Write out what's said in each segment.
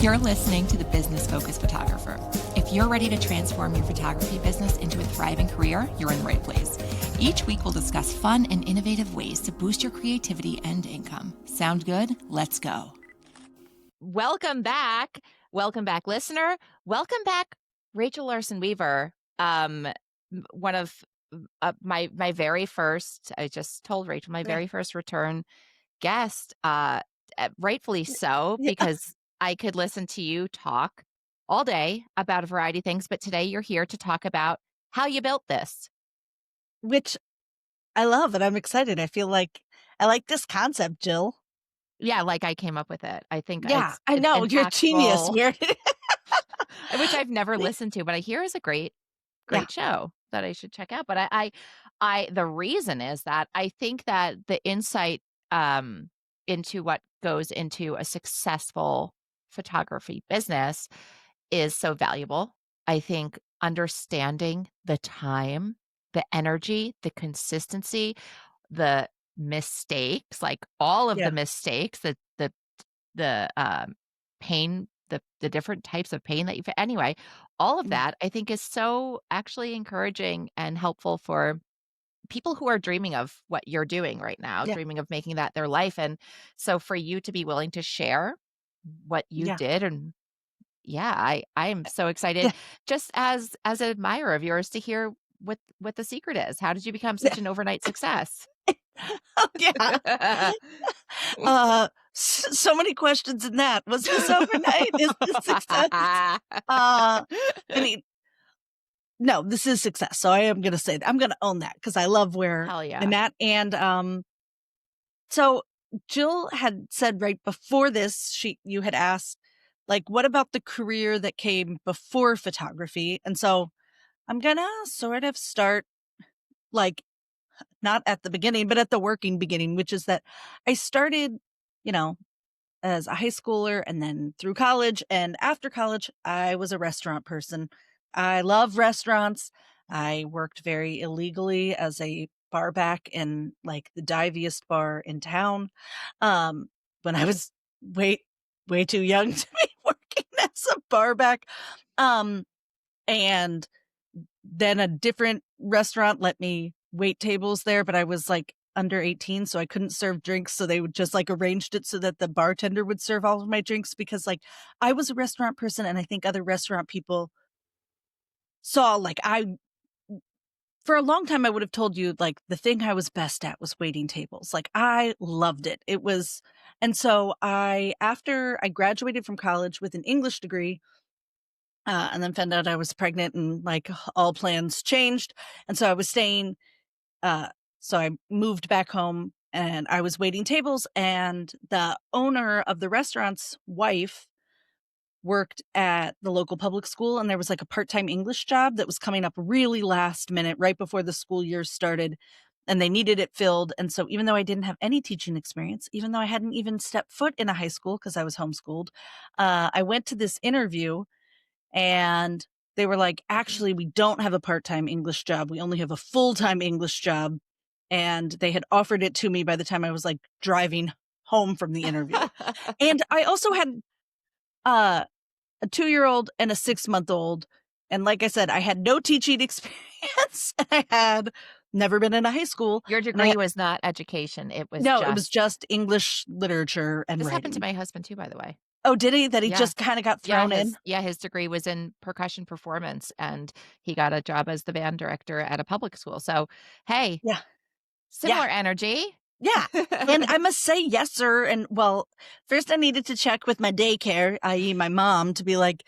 You're listening to The Business Focused Photographer. If you're ready to transform your photography business into a thriving career, you're in the right place. Each week, we'll discuss fun and innovative ways to boost your creativity and income. Sound good? Let's go. Welcome back. Welcome back, listener. Welcome back, Rachel Larsen Weaver. One of my very first, I just told Rachel, my very first return guest, rightfully so, because I could listen to you talk all day about a variety of things, but today you're here to talk about how you built this. Which I love and I'm excited. I feel like I like this concept, Jill. Yeah, like I came up with it. I think Yeah, I it's know. You're a genius. impactful, which I've never listened to, but I hear is a great Yeah. show that I should check out. But the reason is that I think that the insight into what goes into a successful photography business is so valuable. I think understanding the time, the energy, the consistency, the mistakes, like all of Yeah. the mistakes, the pain, the different types of pain that you've anyway, all of Yeah. that I think is so actually encouraging and helpful for people who are dreaming of what you're doing right now, Yeah. dreaming of making that their life. And so for you to be willing to share what you Yeah. did, and yeah, I am so Yeah. excited just as an admirer of yours to hear what the secret is. How did you become Yeah. such an overnight success? Oh, yeah. So many questions in that. Was this overnight? Is this success? I mean, no, this is success. So I am going to say that. I'm going to own that because I love where Hell yeah. I'm at. And so Jill had said right before this, you had asked, like, what about the career that came before photography? And so I'm going to sort of start like not at the beginning, but at the working beginning, which is that I started, you know, as a high schooler and then through college. And after college, I was a restaurant person. I love restaurants. I worked very illegally as a bar back in like the diviest bar in town. When I was way too young to be working as a bar back. And then a different restaurant let me wait tables there, but I was like under 18, so I couldn't serve drinks. So they would just like arranged it so that the bartender would serve all of my drinks because like I was a restaurant person and I think other restaurant people saw like for a long time, I would have told you like the thing I was best at was waiting tables. Like I loved it. And so after I graduated from college with an English degree, and then found out I was pregnant and like all plans changed. And so I was staying, so I moved back home and I was waiting tables, and the owner of the restaurant's wife worked at the local public school, and there was like a part-time English job that was coming up really last minute right before the school year started, and they needed it filled. And so even though I didn't have any teaching experience, even though I hadn't even stepped foot in a high school because I was homeschooled, I went to this interview and they were like, actually, we don't have a part-time English job. We only have a full-time English job. And they had offered it to me by the time I was like driving home from the interview. And I also had a 2-year-old and a 6-month-old. And like I said, I had no teaching experience. I had never been in a high school. Your degree was not education. It was it was just English literature and this writing. happened to my husband too, by the way. Oh, did he? That he Yeah. just kind of got thrown in? Yeah, his degree was in percussion performance, and he got a job as the band director at a public school. So, hey, Yeah. similar energy. Yeah. And I must say, yes, sir. And well, first I needed to check with my daycare, i.e. my mom, to be like,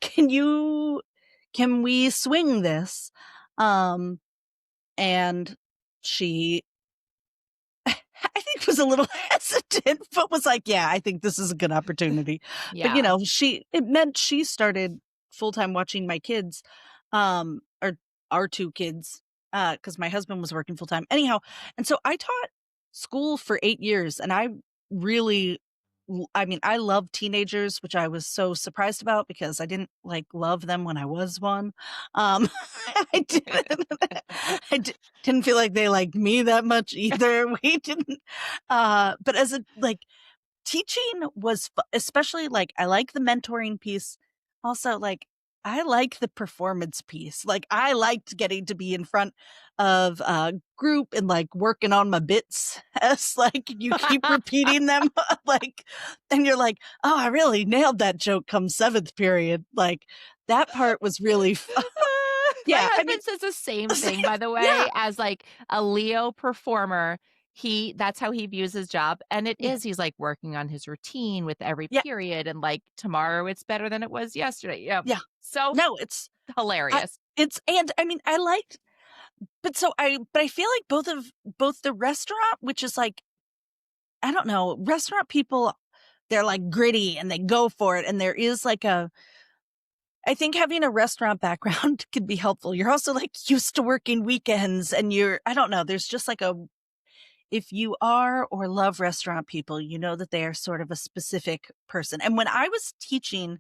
can we swing this? And she, I think was a little hesitant, but was like, yeah, I think this is a good opportunity. Yeah. But it meant she started full-time watching my kids, or our 2 kids, cause my husband was working full-time anyhow. And so I taught school for 8 years, and I really, I love teenagers, which I was so surprised about because I didn't like love them when I was one. I didn't, didn't feel like they liked me that much either. We didn't, but as a, like, teaching was especially like I like the mentoring piece. Also, like I like the performance piece. Like I liked getting to be in front of a group and like working on my bits as like you keep repeating them like and you're like, "Oh, I really nailed that joke come 7th period." Like that part was really fun. My Yeah, I mean, husband says the same thing, by the yeah, way, as like a Leo performer. That's how he views his job. And it yeah, is, he's like working on his routine with every yeah, period. And like tomorrow it's better than it was yesterday. Yeah. yeah. So No, I hilarious. and I mean, I liked but I feel like both the restaurant, which is like, I don't know, restaurant people, they're like gritty and they go for it. And there is like I think having a restaurant background could be helpful. You're also like used to working weekends and I don't know, there's just like if you are or love restaurant people, you know that they are sort of a specific person. And when I was teaching,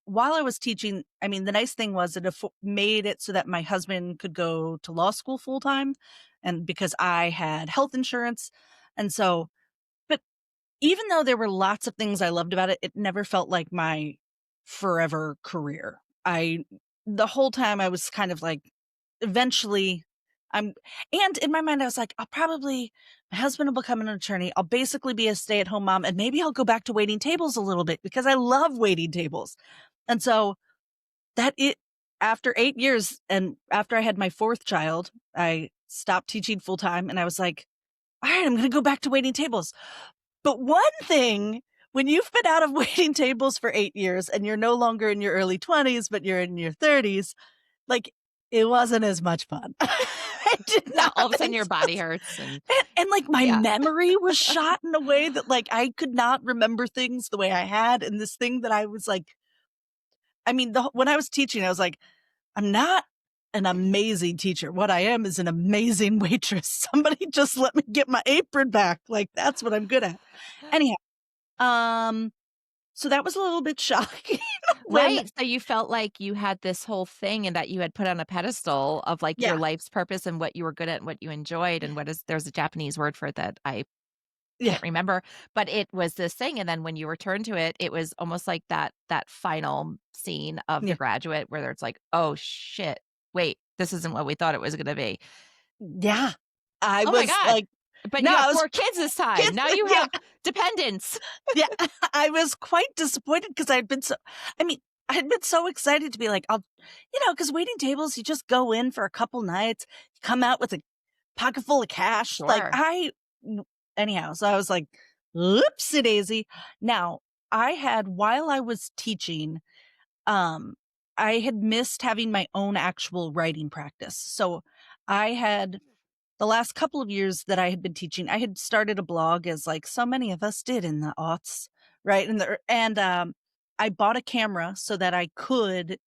while I was teaching, I mean, the nice thing was it made it so that my husband could go to law school full time. And because I had health insurance. And so, but even though there were lots of things I loved about it, it never felt like my forever career. The whole time I was kind of like, eventually I'm, and in my mind, I was like, my husband will become an attorney. I'll basically be a stay at home mom and maybe I'll go back to waiting tables a little bit because I love waiting tables. And so after 8 years and after I had my 4th child, I stopped teaching full time and I was like, all right, I'm going to go back to waiting tables. But one thing, when you've been out of waiting tables for 8 years and you're no longer in your early 20s, but you're in your 30s, like it wasn't as much fun. I did Yeah. not All of a sudden your expect, body hurts. And and like my yeah. memory was shot in a way that like I could not remember things the way I had. And this thing that I was like, I mean, when I was teaching, I was like, I'm not an amazing teacher. What I am is an amazing waitress. Somebody just let me get my apron back. Like that's what I'm good at. Anyhow, um, so that was a little bit shocking when, Right, so you felt like you had this whole thing and that you had put on a pedestal of, like, your yeah, life's purpose and what you were good at and what you enjoyed and there's a Japanese word for it that I yeah, can't remember, but it was this thing, and then when you return to it, it was almost like that final scene of The yeah, Graduate where it's like, "Oh, shit. Wait, this isn't what we thought it was gonna be." yeah. I Oh my was god. like, But no, you I have was 4 kids this time. kidding. Now you Yeah, have dependents. yeah. I was quite disappointed because I mean, I had been so excited to be like, because waiting tables, you just go in for a couple nights, you come out with a pocket full of cash. Like Sure. anyhow, so I was like, oopsie daisy. Now, while I was teaching, um, I had missed having my own actual writing practice. So I had the last couple of years that I had been teaching, I had started a blog as like so many of us did in the aughts, right? And I bought a camera so that I could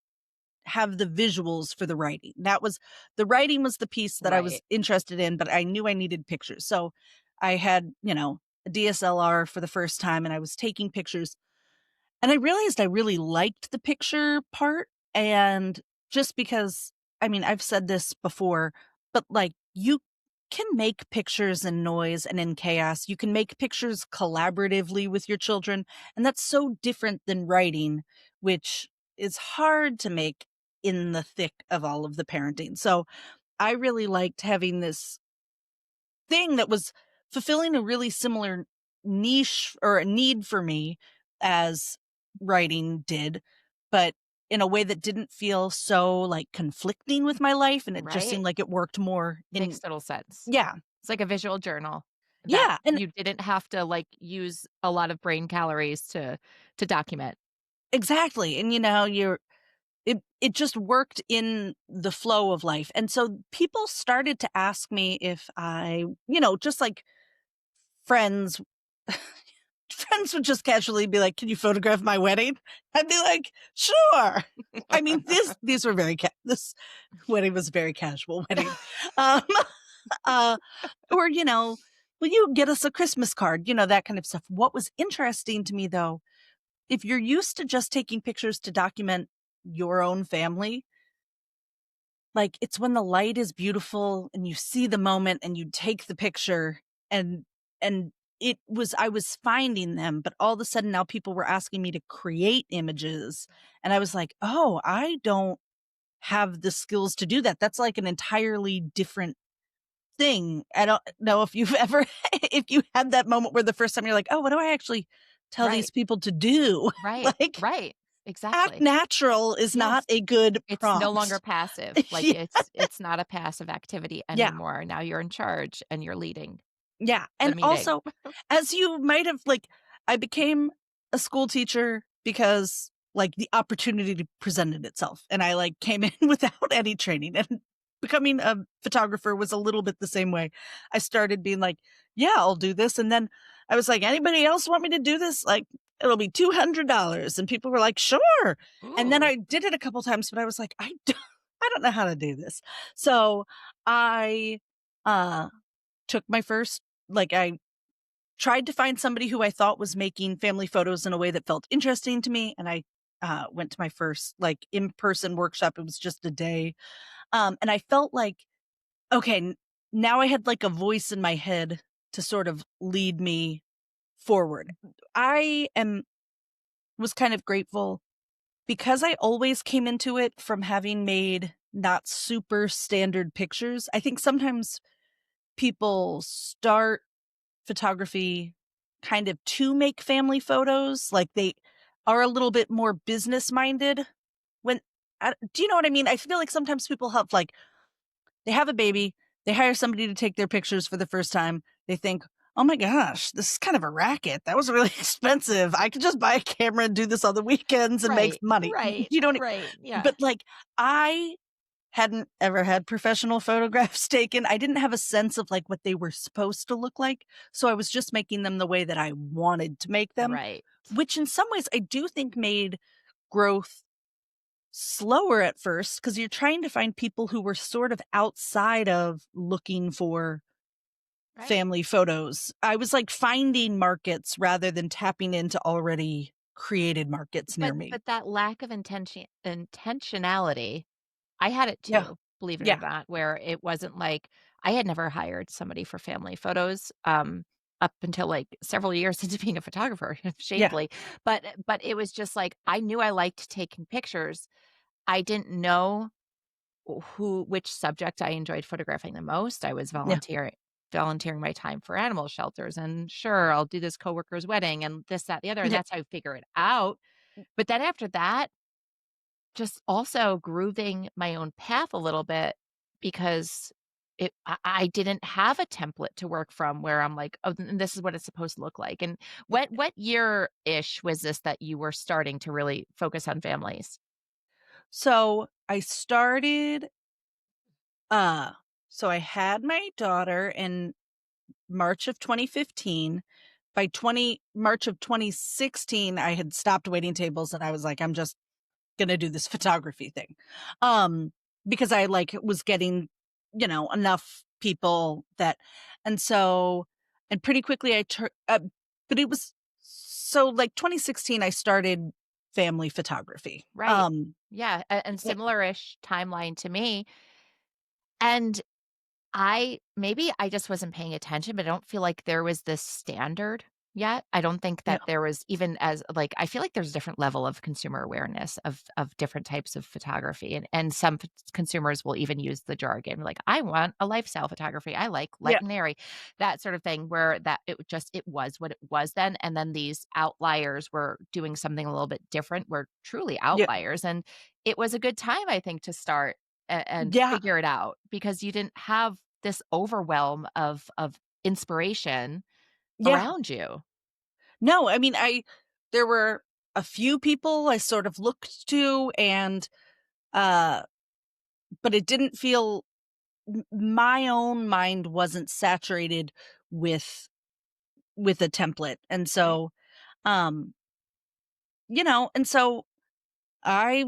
have the visuals for the writing. The writing was the piece that I was Right. interested in, but I knew I needed pictures. So I had, a DSLR for the first time and I was taking pictures and I realized I really liked the picture part. And just because, I mean, I've said this before, but like you can make pictures in noise and in chaos. You can make pictures collaboratively with your children. And that's so different than writing, which is hard to make in the thick of all of the parenting. So I really liked having this thing that was fulfilling a really similar niche or a need for me as writing did, but in a way that didn't feel so like conflicting with my life. And it just Right. seemed like it worked more Makes total sense. yeah, It's like a visual journal that yeah. And you didn't have to, like, use a lot of brain calories to document. exactly. And it just worked in the flow of life. And so people started to ask me if just like friends friends would just casually be like, "Can you photograph my wedding?" I'd be like, "Sure." I mean, these were this wedding was a very casual wedding. Um, uh, or, will you get us a Christmas card? That kind of stuff. What was interesting to me though, if you're used to just taking pictures to document your own family, like it's when the light is beautiful and you see the moment and you take the picture and I was finding them, but all of a sudden now people were asking me to create images, and I was like, "Oh, I don't have the skills to do that." That's like an entirely different thing. I don't know if you've ever if you had that moment where the first time you're like, "Oh, what do I actually tell Right. these people to do?" Right. Like, Right. act Exactly. natural is not Yes. a good It's no longer prompt. passive. Like Yeah. it's not a passive activity Yeah. anymore. Now you're in charge and you're leading Yeah, the and meeting. also, as you might have like, I became a school teacher because, like, the opportunity to presented itself, and I, like, came in without any training, and becoming a photographer was a little bit the same way. I started being like, "Yeah, I'll do this," and then I was like, "Anybody else want me to do this? Like, it'll be $200," and people were like, "Sure," and then Ooh. I did it a couple times, but I was like, I don't know how to do this." So, I, uh, took my first I tried to find somebody who I thought was making family photos in a way that felt interesting to me, and I, went to my first, like, in-person workshop. It was just a day, and I felt like, okay, now I had, like, a voice in my head to sort of lead me forward. I am was kind of grateful because I always came into it from having made not super standard pictures. I think sometimes people start photography kind of to make family photos, like, they are a little bit more business minded when do you know what I mean? I feel like sometimes people have, like they have a baby, they hire somebody to take their pictures for the first time, they think, "Oh my gosh, this is kind of a racket. That was really expensive. I could just buy a camera and do this on the weekends and make Right. money." Right. You know what Right. Yeah. but, like, I hadn't ever had professional photographs taken. I didn't have a sense of, like, what they were supposed to look like, so I was just making them the way that I wanted to make them, Right. which in some ways I do think made growth slower at first because 'cause you're trying to find people who were sort of outside of looking for Right. family photos. I was, like, finding markets rather than tapping into already created markets near me. But that lack of intentionality, I had it Yeah. too, believe it or Yeah. not, where it wasn't like I had never hired somebody for family photos, up until, like, several years into being a photographer, Yeah. shamefully, but it was just like, I knew I liked taking pictures. I didn't know which subject I enjoyed photographing the most. I was Yeah. volunteering my time for animal shelters, and sure, I'll do this coworker's wedding and this, that, the other, and Yeah. that's how I figure it out. But then after that, just also grooving my own path a little bit because I didn't have a template to work from where I'm like, "Oh, and this is what it's supposed to look like." And what year-ish was this that you were starting to really focus on families? So, I started Uh, so I had my daughter in March of 2015. By 20 March of 2016, I had stopped waiting tables and I was like, I'm just gonna do this photography thing. Um, because I like was getting, enough people that and so and pretty quickly but it was so like 2016 I started family photography. Right. Yeah, and similar-ish timeline to me, and I just wasn't paying attention, but I don't feel like there was this standard yet. I don't think Yeah. that there was even as like I feel like there's a different level of consumer awareness of different types of photography, and some consumers will even use the jargon like, "I want a lifestyle photography. I like light Yeah. and airy," that sort of thing. Where that it was what it was then, and then these outliers were doing something a little bit different. Were truly Yeah. outliers, and it was a good time I think to start and Yeah. figure it out because you didn't have this overwhelm of inspiration Yeah. around you. No, I mean, there were a few people I sort of looked to uh, but it didn't feel my own mind wasn't saturated with a template. And Right. so, um, and so I,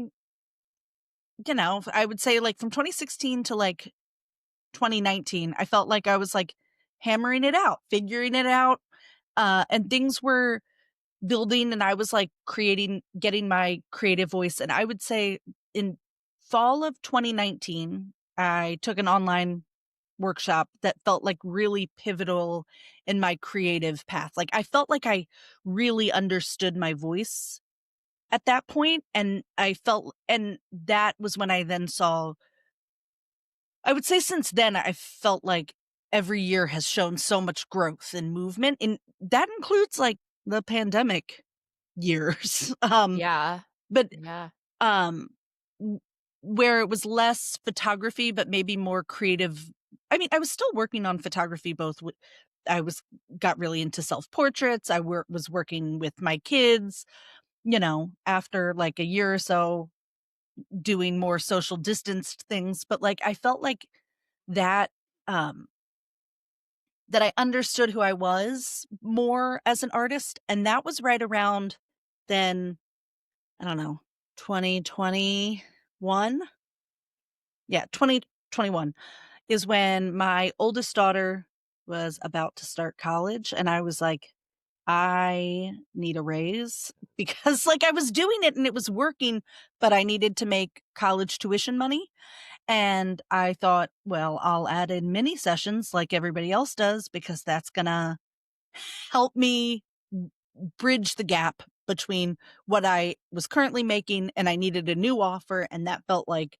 I would say like from 2016 to like 2019, I felt like I was like hammering it out, figuring it out. And things were building and I was like getting my creative voice. And I would say in fall of 2019, I took an online workshop that felt like really pivotal in my creative path. Like I felt like I really understood my voice at that point, and that was when I then saw, I would say since then, I felt like every year has shown so much growth and movement, and that includes like the pandemic years. Yeah. But Yeah. um w- where it was less photography but maybe more creative. I mean, I was still working on photography, I was got really into self-portraits. Was working with my kids, after like a year or so doing more social distanced things, but like I felt like that um that I understood who I was more as an artist, and that was right around then, I don't know, 2021. Yeah, 2021 is when my oldest daughter was about to start college, and I was like, I need a raise because like I was doing it and it was working, but I needed to make college tuition money. And I thought, well, I'll add in mini sessions like everybody else does because that's going to help me bridge the gap between what I was currently making and I needed a new offer. And that felt like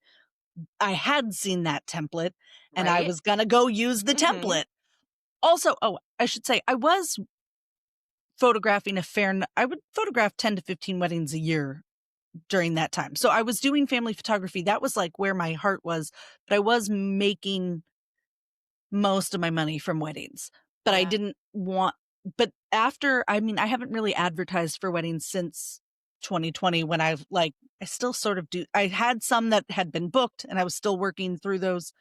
I had seen that template and I Right. was going to go use the Mm-hmm. template. Also, oh, I should say, I was photographing I would photograph 10 to 15 weddings a year during that time. So I was doing family photography. That was like where my heart was, but I was making most of my money from weddings. But I Yeah. didn't want, but after, I mean, I haven't really advertised for weddings since 2020 when I still sort of do. I had some that had been booked and I was still working through those.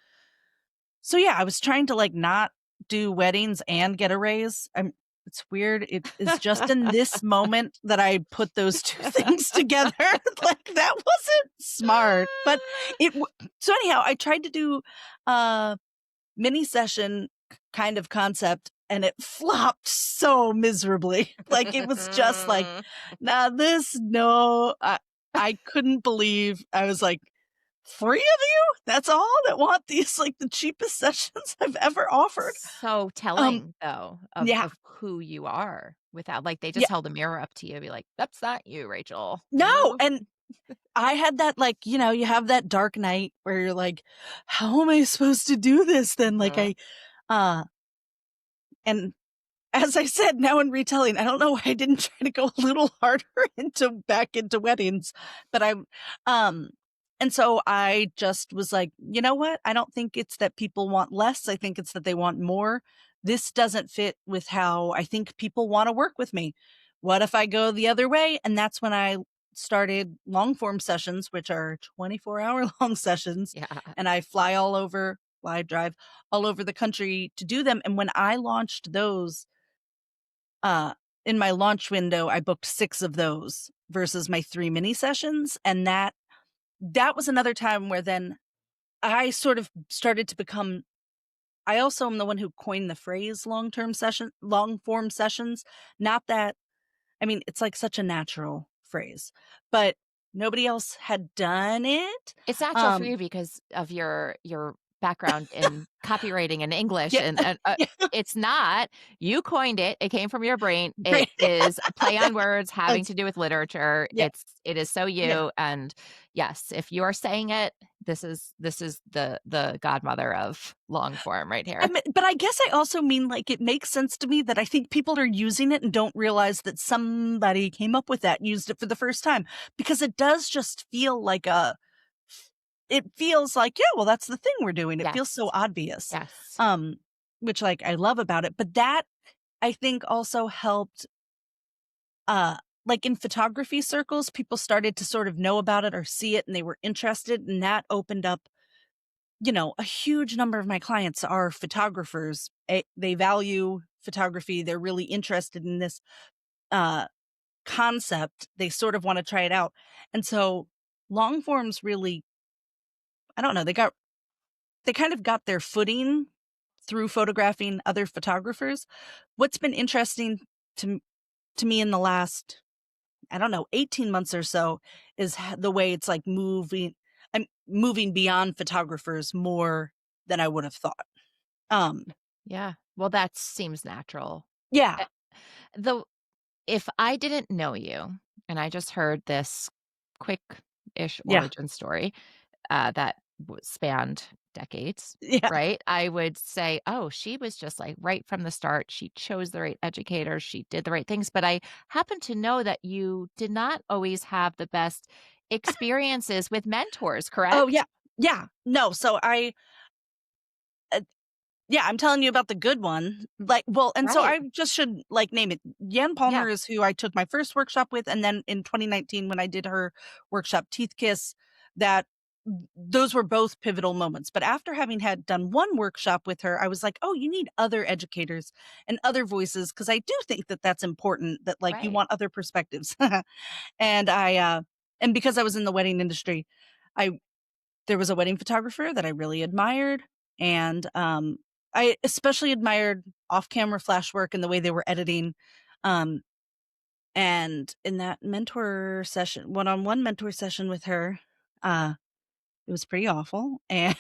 So yeah, I was trying to like not do weddings and get a raise. It's weird. It is just in this moment that I put those two things together. Like that wasn't smart, but so anyhow, I tried to do a mini session kind of concept and it flopped so miserably. Like it was just like, nah, no, I couldn't believe. I was like, 3 of you? That's all that want these, like, the cheapest sessions I've ever offered? So Um, telling though yeah, of who you are without like they yeah, just held a mirror up to you, be like, "That's not you, Rachel. no, You." and I had that, like, you have that dark night where you're like, "How am I supposed to do this then?" Like, Mhm. uh and as I said, now in retelling, I don't know why I didn't try to go a little harder back into weddings, but um, and so I just was like, you know what? I don't think it's that people want less. I think it's that they want more. This doesn't fit with how I think people want to work with me. What if I go the other way? And that's when I started long form sessions, which are 24-hour long sessions. Yeah. And I drive all over the country to do them. And when I launched those, uh, in my launch window, I booked 6 of those versus my 3 mini sessions, and that was another time where then I sort of started to become. I also am the one who coined the phrase long form sessions. Not that, I mean, it's like such a natural phrase, but nobody else had done it. It's natural for Um, you because of your background in copywriting and English, yeah, and yeah, it's not. You coined it. It came from your brain. It right. is a play on words having It's to do with literature. yeah, It is so yeah. you, and yes, if you are saying it, this is the godmother of long form right I here. mean, but I guess I also mean, like, it makes sense to me that I think people are using it and don't realize that somebody came up with that, used it for the first time, because it does just feel like it feels like, yeah, well, that's the thing we're doing. It feels so Yes. obvious. Yes. Um, which like I love about it, but that I think also helped, uh, like in photography circles, people started to sort of know about it or see it and they were interested, and that opened up, a huge number of my clients are photographers. They value photography. They're really interested in this uh, concept. They sort of want to try it out. And so long forms really, I don't know, they kind of got their footing through photographing other photographers. What's been interesting to, to me in the last, I don't know, 18 months or so is the way it's like I'm moving beyond photographers more than I would have thought. Um, Yeah. Well, that seems natural. yeah, Eh, The if I didn't know you and I just heard this quick-ish yeah, origin story, that spanned decades, yeah. right? I would say, "Oh, she was just like right from the start. She chose the right educator. She did the right things." But I happen to know that you did not always have the best experiences with mentors, Oh, correct? yeah, yeah. No, so uh, yeah, I'm telling you about the good one. Like, well, and so Right. I just should, like, name it. Jan Yeah. Palmer is who I took my first workshop with, and then in 2019 when I did her workshop, Teeth Kiss, that those were both pivotal moments. But after having had done one workshop with her, I was like, "Oh, you need other educators and other voices because I do think that that's important, that, like, you Right. want other perspectives." And and because I was in the wedding industry, I there was a wedding photographer that I really admired, and, I especially admired off-camera flash work and the way they were editing, um, and in that mentor session one-on-one mentor session with her, uh, it was pretty awful, and,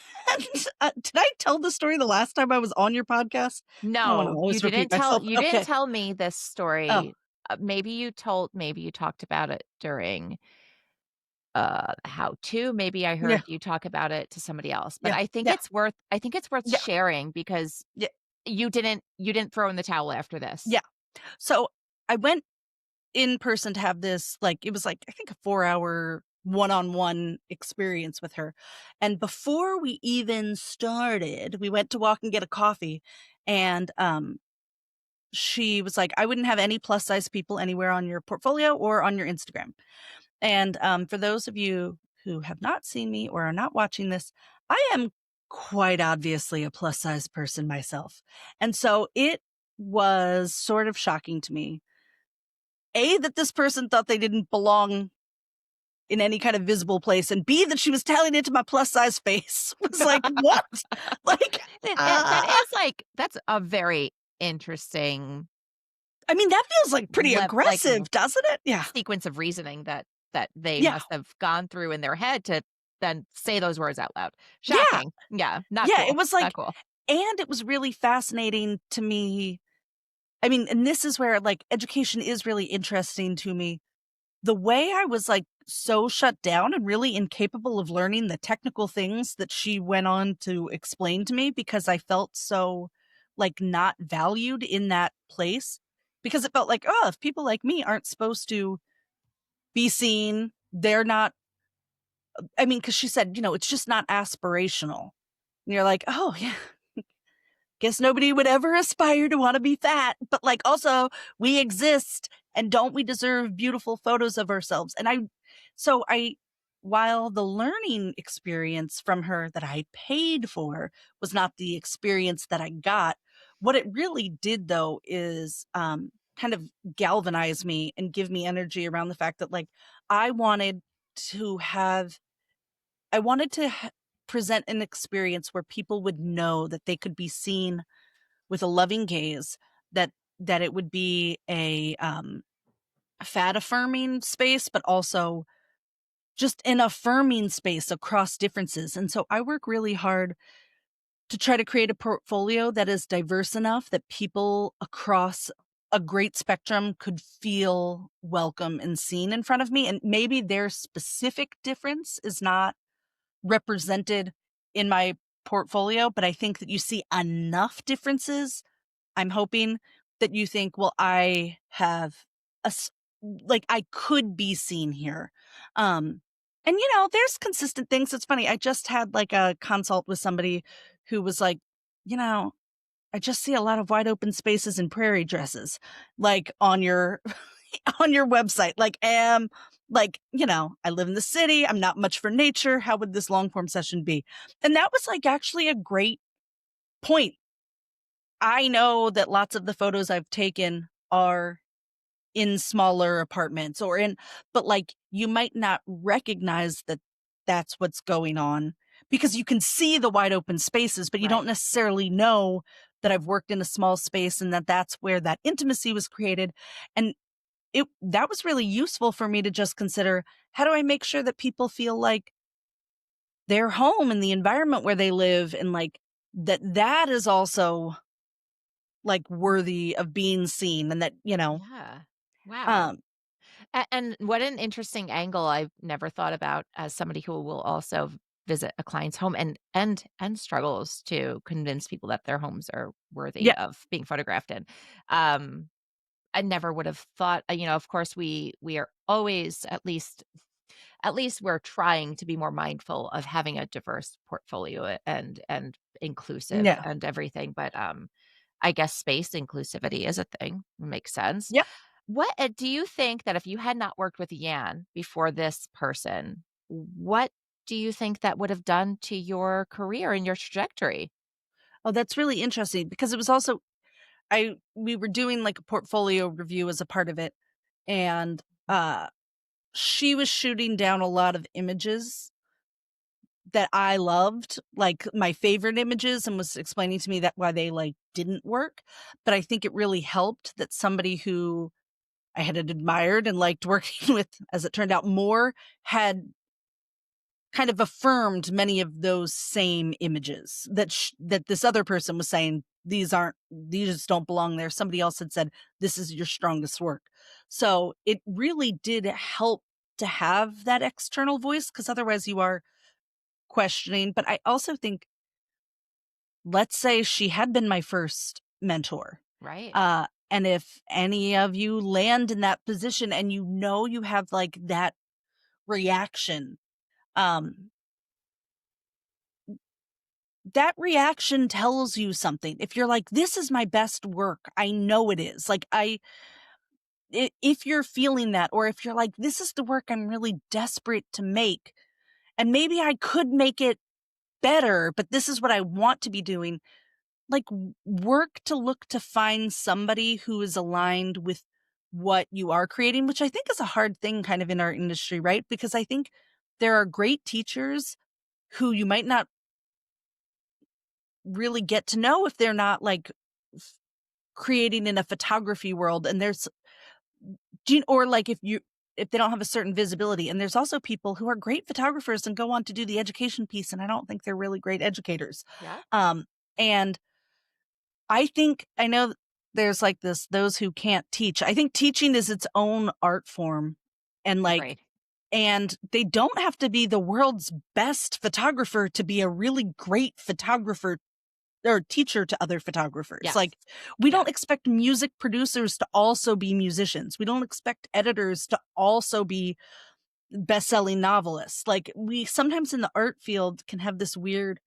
did I tell the story the last time I was on your podcast? I don't wanna No, always repeat myself. you didn't Okay. tell me this Oh, story. Maybe you talked about it during how to, maybe I yeah, heard you talk about it to somebody else, but yeah, yeah, I think it's worth yeah, sharing because yeah, you didn't throw in the towel after this. yeah. So, I went in person to have this, like, it was, like, I think a 4-hour one-on-one experience with her, and before we even started, we went to walk and get a coffee, and, she was like, "I wouldn't have any plus size people anywhere on your portfolio or on your Instagram." And, for those of you who have not seen me or are not watching this, I am quite obviously a plus size person myself, and so it was sort of shocking to me, A, that this person thought they didn't belong in any kind of visible place, and B, that she was telling it to my plus size face. Was like, "What?" Like, That uh, is like that's a very interesting I mean, that feels, like, pretty like aggressive, doesn't it? Yeah. sequence of reasoning that they Yeah. must have gone through in their head to then say those words out loud. Yeah. Shocking. Yeah, not Yeah, it cool. was Not like, cool. and it was really fascinating to me. I mean, and this is where, like, education is really interesting to me. The way I was, like, so shut down and really incapable of learning the technical things that she went on to explain to me because I felt so, like, not valued in that place, because it felt like, "Oh, if people like me aren't supposed to be seen, they're not." I mean, because she said, "It's just not aspirational." And you're like, "Oh, yeah, guess nobody would ever aspire to wanna be fat, but, like, also, we exist, and don't we deserve beautiful photos of ourselves?" And I while the learning experience from her that I paid for was not the experience that I got, what it really did, though, is, kind of galvanize me and give me energy around the fact that, like, I wanted to have I wanted to present an experience where people would know that they could be seen with a loving gaze, that it would be a fat affirming space, but also just an affirming space across differences. And so I work really hard to try to create a portfolio that is diverse enough that people across a great spectrum could feel welcome and seen in front of me. And maybe their specific difference is not represented in my portfolio, but I think that you see enough differences. I'm hoping that you think, "Well, I have a s like, I could be seen here." And, there's consistent things. It's funny, I just had, like, a consult with somebody who was like, "You know, I just see a lot of wide open spaces in prairie dresses, like, on your on your website." Like, "I live in the city, I'm not much for nature, how would this long form session be?" And that was, like, actually a great point. I know that lots of the photos I've taken are in smaller apartments but, like, you might not recognize that that's what's going on because you can see the wide open spaces, but you don't Right. necessarily know that I've worked in a small space and that that's where that intimacy was created. And that was really useful for me to just consider, how do I make sure that people feel like they're home in the environment where they live, and, like, that is also like worthy of being seen, and that, Yeah. Wow. um And what an interesting angle I've never thought about as somebody who will also visit a client's home and struggles to convince people that their homes are worthy yeah, of being photographed in. Um, I never would have thought, of course we are always at least we're trying to be more mindful of having a diverse portfolio and inclusive yeah, and everything, but I guess space inclusivity is a thing. Makes sense. yep. What do you think that if you had not worked with Yan before this person, what do you think that would have done to your career and your trajectory? Oh, that's really interesting because it was also I we were doing like a portfolio review as a part of it, and she was shooting down a lot of images that I loved, like my favorite images, and was explaining to me that why they like didn't work. But I think it really helped that somebody who I had admired and liked working with, as it turned out, more, had kind of affirmed many of those same images that this other person was saying, these don't belong there. Somebody else had said, this is your strongest work. So it really did help to have that external voice, because otherwise you are questioning. But I also think, let's say she had been my first mentor. Right. And if any of you land in that position and you have like that reaction, um, that reaction tells you something. If you're like, this is my best work, I know it is. Like, if you're feeling that, or if you're like, this is the work I'm really desperate to make, and maybe I could make it better, but this is what I want to be doing, like, work to look to find somebody who is aligned with what you are creating, which I think is a hard thing kind of in our industry, right? Because I think there are great teachers who you might not really get to know if they're not like creating in a photography world, and there's or like if they don't have a certain visibility, and there's also people who are great photographers and go on to do the education piece, and I don't think they're really great educators. Yeah. And I know there's like those who can't teach. I think teaching is its own art form, and like, Agreed. and they don't have to be the world's best photographer to be a really great photographer or teacher to other photographers. Yes. Like, we don't Yes. expect music producers to also be musicians. We don't expect editors to also be best-selling novelists. Like, we sometimes in the art field can have this weird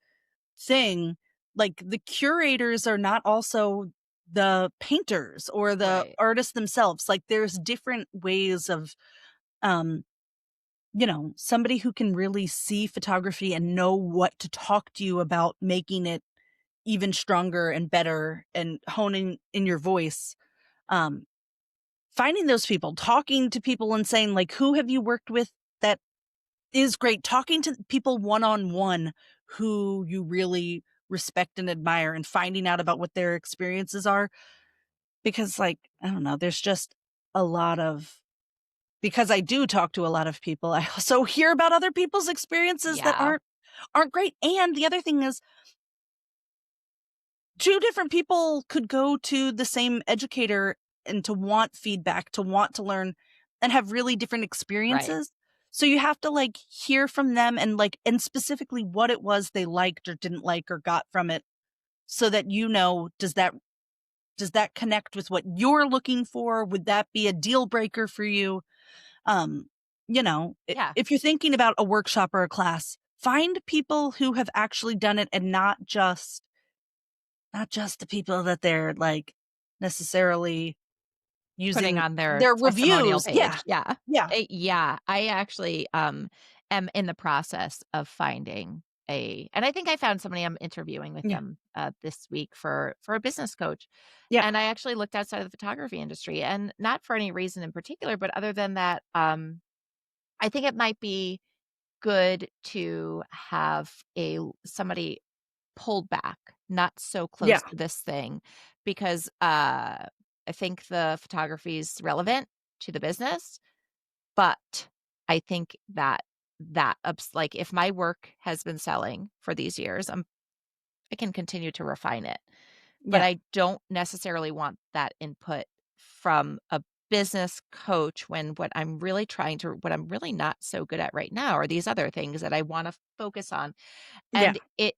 thing, like the curators are not also the painters or the Right. artists themselves. Like, there's different ways of, um, somebody who can really see photography and know what to talk to you about making it even stronger and better and honing in your voice. Um, Finding those people, talking to people and saying, like, who have you worked with that is great? Talking to people one on one who you really respect and admire, and finding out about what their experiences are. Because, like, I don't know, there's just a lot of, because I do talk to a lot of people, I also hear about other people's experiences that Yeah. aren't great. And the other thing is, two different people could go to the same educator and to want feedback, to want to learn, and have really different Right. experiences. So you have to like hear from them, and like, and specifically what it was they liked or didn't like or got from it, so that does that connect with what you're looking for? Would that be a deal breaker for you? Um, Yeah. if you're thinking about a workshop or a class, find people who have actually done it, and not just the people that they're like necessarily Putting using on their their testimonial reviews. Yeah. page. Yeah. Yeah. Yeah. I actually, am in the process of finding and I think I found somebody I'm interviewing with Yeah. them, this week for a business coach. Yeah. And I actually looked outside of the photography industry, and not for any reason in particular, but other than that, I think it might be good to have somebody pulled back, not so Yeah. close to this thing, because I think the photography is relevant to the business, but I think that like if my work has been selling for these years, I can continue to refine it. But Yeah. I don't necessarily want that input from a business coach when what I'm really not so good at right now are these other things that I want to focus on. Yeah. And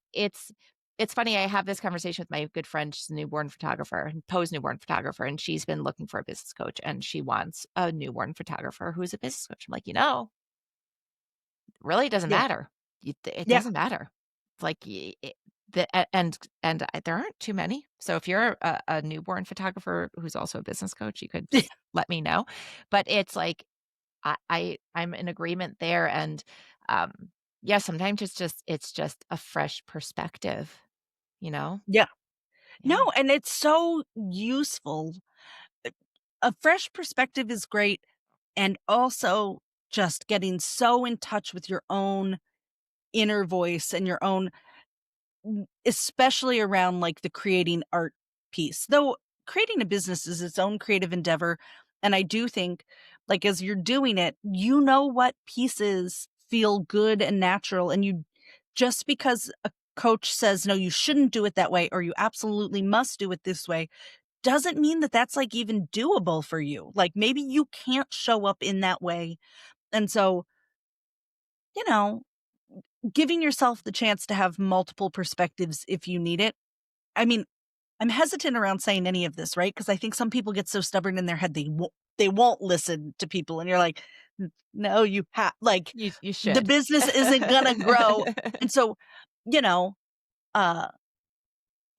it's funny, I have this conversation with my good friend, she's a newborn photographer, pose newborn photographer, and she's been looking for a business coach and she wants a newborn photographer who's a business coach. I'm like, really doesn't Yeah. matter. It Yeah. doesn't matter. Like there aren't too many. So if you're a newborn photographer who's also a business coach, you could just let me know. But it's like I'm in agreement there, and um, yeah, sometimes it's just a fresh perspective, you know. Yeah. No, Yeah, and it's so useful. Uh, A fresh perspective is great, and also just getting so in touch with your own inner voice and your own especially around, like, the creating art piece. Though creating a business is its own creative endeavor, and I do think, like, as you're doing it, you know what pieces feel good and natural, and you just because a coach says, "No, you shouldn't do it that way," or "You absolutely must do it this way," doesn't mean that that's, like, even doable for you. Like, maybe you can't show up in that way, and so, you know, giving yourself the chance to have multiple perspectives if you need it. I mean, I'm hesitant around saying any of this, right? Because I think some people get so stubborn in their head they won't listen to people, and you're like, No, you have like, you the should. business isn't gonna grow." And so, you know, uh,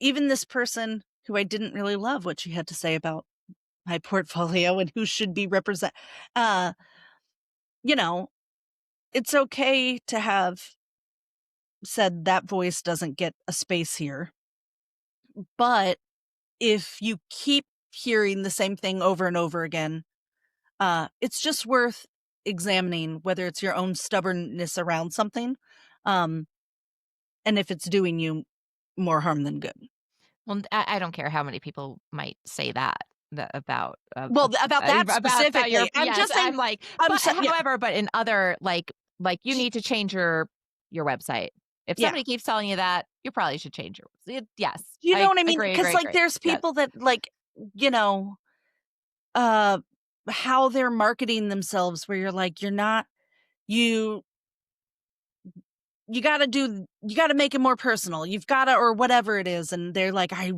even this person who I didn't really love what she had to say about my portfolio and who should be uh, you know, it's okay to have said that voice doesn't get a space here, but if you keep hearing the same thing over and over again, it's just worth examining whether it's your own stubbornness around something, um, and if it's doing you more harm than good. Well, I don't care how many people might say that about Well, about that about your specifically, I'm yes. just saying, I'm like, I'm but so yeah, however, but in other like you need to change your website. If yeah. somebody keeps telling you that, you probably should change yes, You know I what I mean? agree, Because agree, like, agree. there's Yes, people that, like, you know, uh, how they're marketing themselves where you're like, "You're not you you gotta make it more personal. You've gotta" or whatever it is, and they're like, I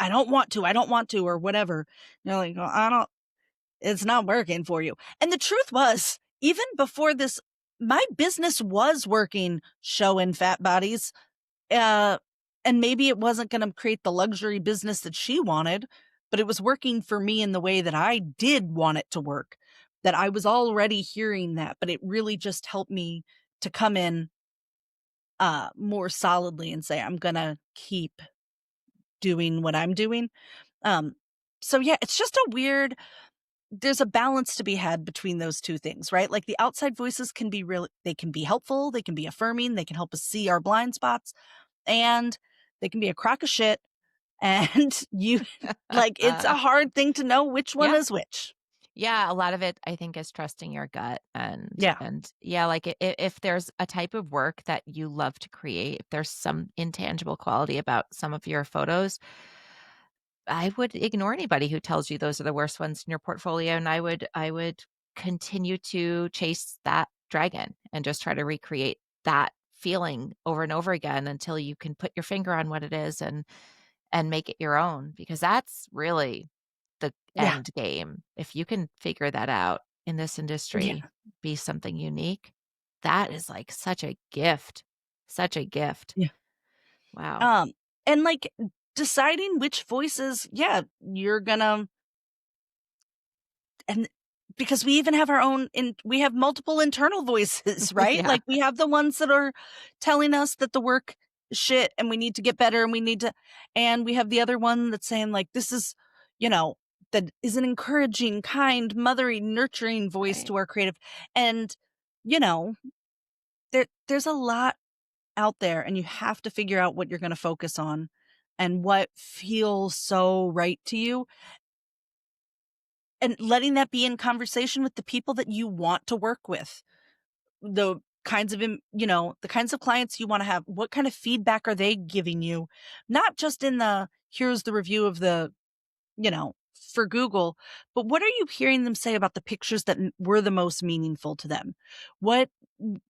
don't want to," or whatever. You're like, "Well, I don't it's not working for you." And the truth was, even before this, my business was working showing fat bodies, uh, and maybe it wasn't gonna create the luxury business that she wanted, but it was working for me in the way that I did want it to work, that I was already hearing that, but it really just helped me to come in more solidly and say, I'm gonna keep doing what I'm doing. Um, so yeah, it's just a weird there's a balance to be had between those two things, right? Like the outside voices can be really they can be helpful, they can be affirming, they can help us see our blind spots, and they can be a crock of shit. And you like it's a hard thing to know which one yeah, is which. yeah. A lot of it, I think, is trusting your gut, Yeah. and yeah, like if there's a type of work that you love to create, if there's some intangible quality about some of your photos, I would ignore anybody who tells you those are the worst ones in your portfolio, and I would continue to chase that dragon and just try to recreate that feeling over and over again until you can put your finger on what it is and make it your own, because that's really the Yeah. end game. If you can figure that out in this Yeah. industry, be something unique, that is like such a gift. Such a gift. Yeah. Wow. Um, and like deciding which voices, yeah, you're gonna and because we even have our own we have multiple internal voices, right? Yeah. Like we have the ones that are telling us that the work is shit and we need to get better and we need to and we have the other one that's saying like this is, you know, that is an encouraging, kind, mothering, nurturing voice Right. to our creative. And you know, there's a lot out there and you have to figure out what you're going to focus on and what feels so right to you and letting that be in conversation with the people that you want to work with. The kinds of, the kinds of clients you want to have. What kind of feedback are they giving you? Not just in here's the review of for Google, but what are you hearing them say about the pictures that were the most meaningful to them? What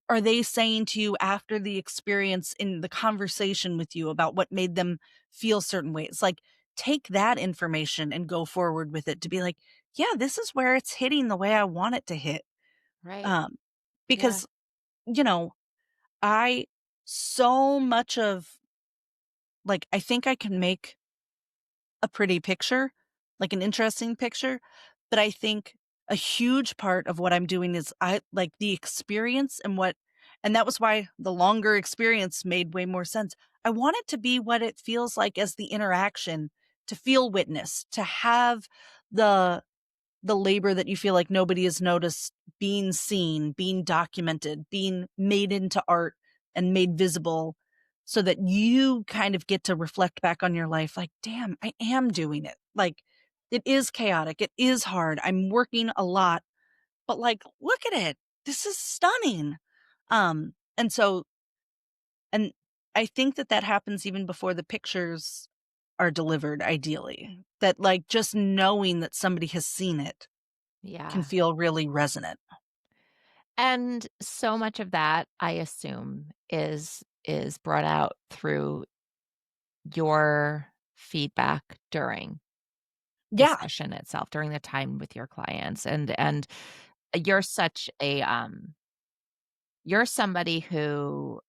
are they saying to you after the experience in the conversation with you about what made them feel certain ways? Like, take that information and go forward with it to be like, yeah, this is where it's hitting the way I want it to hit. Right. Um, Yeah. because, you know, I so much of I think I can make a pretty picture, like an interesting picture, but I think a huge part of what I'm doing is I like the experience and that was why the longer experience made way more sense. I want it to be what it feels like as the interaction, to feel witness, to have the labor that you feel like nobody has noticed being seen, being documented, being made into art and made visible so that you kind of get to reflect back on your life like, damn, I am doing it. Like, it is chaotic. It is hard. I'm working a lot, but like, look at it. This is stunning. And so, and I think that happens even before the pictures are delivered, ideally. That like just knowing that somebody has seen it can Yeah. feel really resonant. And so much of that, I assume, is brought out through your feedback during the Yeah, session itself, during the time with your clients. And you're such a you're somebody who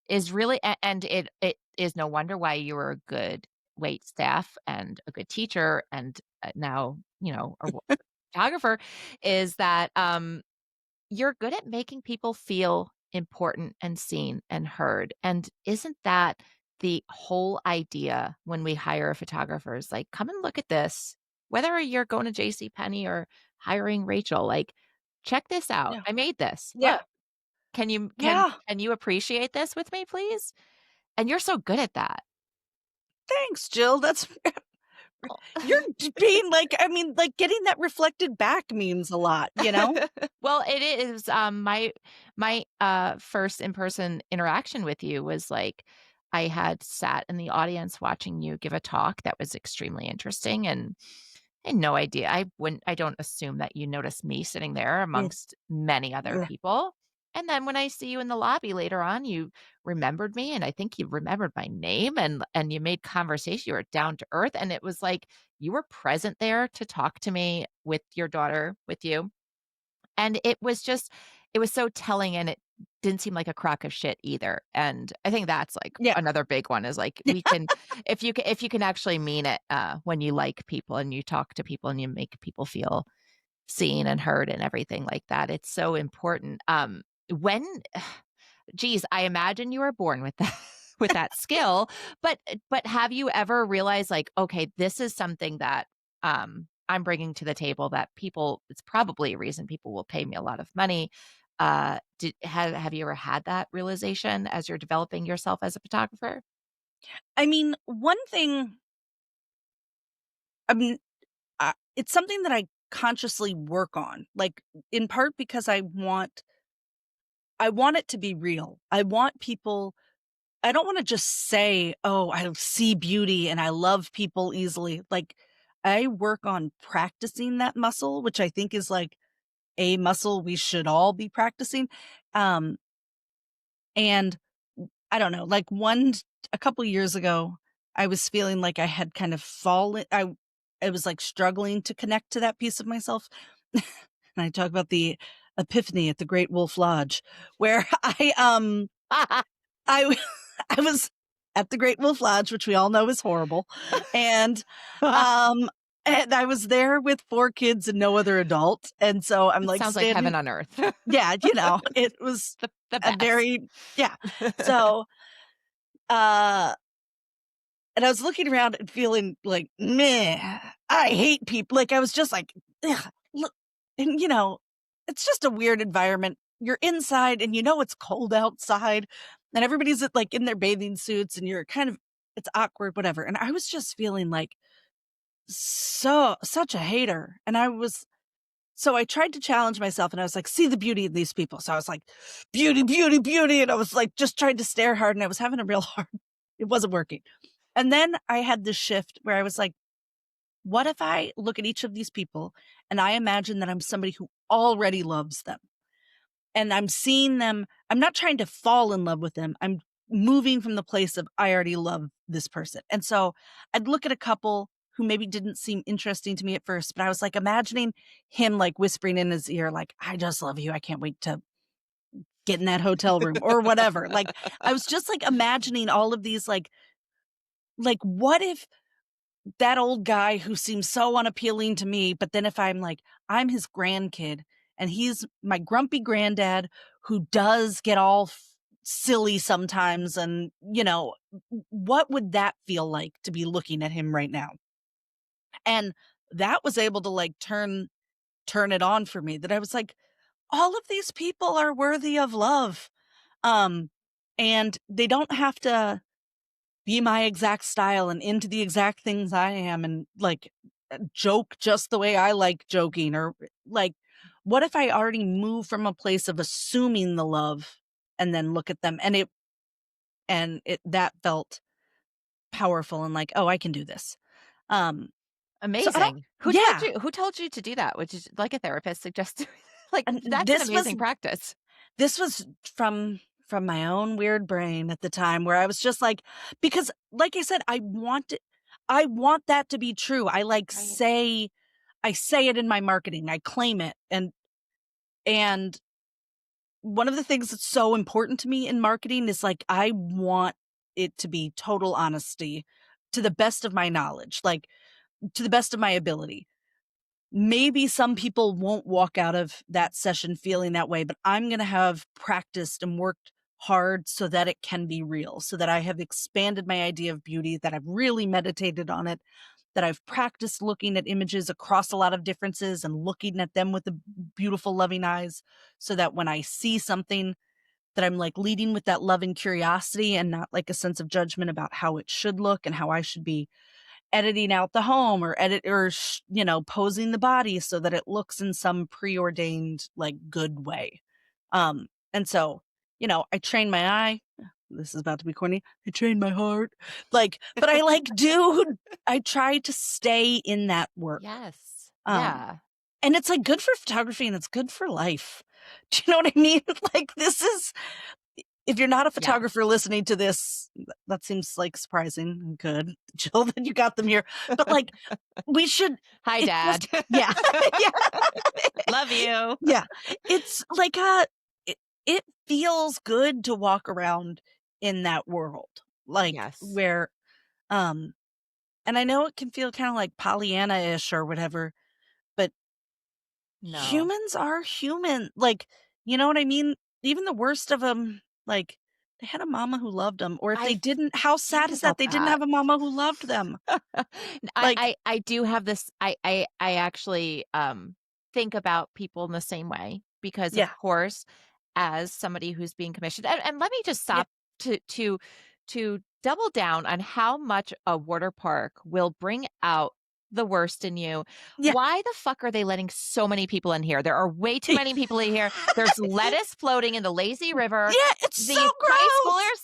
is really and it is no wonder why you were a good wait staff and a good teacher and now, photographer is that you're good at making people feel important and seen and heard. And isn't that the whole idea when we hire photographers? Like, come and look at this. Whether you're going to J.C. Penney or hiring Rachel, like, check this out. yeah, I made this. yeah, Look, can you yeah. can you appreciate this with me, please? And you're so good at that. Thanks, Jill. That's you're being like, I mean, like getting that reflected back means a lot, you know? Well, it is, my first in-person interaction with you was, like, I had sat in the audience watching you give a talk that was extremely interesting, and I had no idea. I don't assume that you noticed me sitting there Mm, amongst many other yeah, people, and then when I see you in the lobby later on, you remembered me, and I think you remembered my name, and you made conversation. You were down to earth, and it was like you were present there to talk to me with your daughter with you. And it was so telling, and it didn't seem like a crock of shit either, and I think that's, like, yeah, another big one is, like, we can if you can actually mean it, when you like people and you talk to people and you make people feel seen and heard and everything like that, it's so important. When geez, I imagine you were born with that with that skill, but have you ever realized, like, "Okay, this is something that, I'm bringing to the table that people it's probably a reason people will pay me a lot of money." Did have you ever had that realization as you're developing yourself as a photographer? I mean, one thing, I mean, it's something that I consciously work on, like in part because I want it to be real. I want people, I don't want to just say, oh, I see beauty and I love people easily. Like, I work on practicing that muscle, which I think is like a muscle we should all be practicing. Um, and I don't know, like a couple years ago, I was feeling like I had kind of fallen. I was like struggling to connect to that piece of myself. And I talk about the epiphany at the Great Wolf Lodge, where I I was at the Great Wolf Lodge, which we all know is horrible, and um and I was there with 4 kids and no other adult, and so I'm It like sounds like standing. heaven on earth. Yeah, it was The a best. very, yeah. So, uh, and I was looking around and feeling like, "Meh, I hate people." Like, I was just like, "Ugh, look," and, it's just a weird environment. You're inside and it's cold outside, and everybody's like in their bathing suits, and you're kind of it's awkward, whatever. And I was just feeling like such a hater, and I was So I tried to challenge myself and I was like, see the beauty in these people. So I was like, beauty, beauty, beauty. And I was like, just trying to stare hard and I was having a real hard, it wasn't working. And then I had this shift where I was like, what if I look at each of these people and I imagine that I'm somebody who already loves them and I'm seeing them. I'm not trying to fall in love with them. I'm moving from the place of I already love this person. And so I'd look at a couple who maybe didn't seem interesting to me at first, but I was like imagining him like whispering in his ear, like, I just love you. I can't wait to get in that hotel room or whatever. Like I was just like imagining all of these like what if that old guy who seems so unappealing to me, but then if I'm like, I'm his grandkid and he's my grumpy granddad who does get all silly sometimes. And, what would that feel like to be looking at him right now? And that was able to like turn it on for me that I was like, all of these people are worthy of love. Um, and they don't have to be my exact style and into the exact things I am and like joke just the way I like joking or like, what if I already move from a place of assuming the love and then look at them and that felt powerful and like, oh, I can do this. So I don't, Amazing. yeah. Who told you to do that? Which is like a therapist suggested. Like And that's an amazing practice. this was from my own weird brain at the time where I was just like, because like I said, I want that to be true. I like Right. I say it in my marketing. I claim it. And one of the things that's so important to me in marketing is like, I want it to be total honesty to the best of my knowledge, like to the best of my ability. Maybe some people won't walk out of that session feeling that way, but I'm going to have practiced and worked hard so that it can be real, so that I have expanded my idea of beauty, that I've really meditated on it, that I've practiced looking at images across a lot of differences and looking at them with the beautiful, loving eyes, so that when I see something that I'm like leading with that love and curiosity and not like a sense of judgment about how it should look and how I should be editing out the home or posing the body so that it looks in some preordained like good way. And so, I train my eye. This is about to be corny. I train my heart. Like, but I like I try to stay in that work. Yes. Um, Yeah. and it's like good for photography and it's good for life. Do you know what I mean? Like this is, if you're not a photographer listening to this, that seems like surprising and good, Jill, that you got them here. But like, we should. Hi, Dad. Yeah, yeah, Love you. yeah. It's like it feels good to walk around in that world, like Yes. where, and I know it can feel kind of like Pollyanna-ish or whatever, but No. humans are human. Like, you know what I mean? Even the worst of them, like, they had a mama who loved them. Or if they didn't, how sad is that they didn't have a mama who loved them? I do have this. I actually think about people in the same way because, of Yeah. course, as somebody who's being commissioned, and let me just stop to double down on how much a water park will bring out the worst in you. Yeah. Why the fuck are they letting so many people in here? There are way too many people in here. There's lettuce floating in the lazy river. Yeah, it's These so gross. high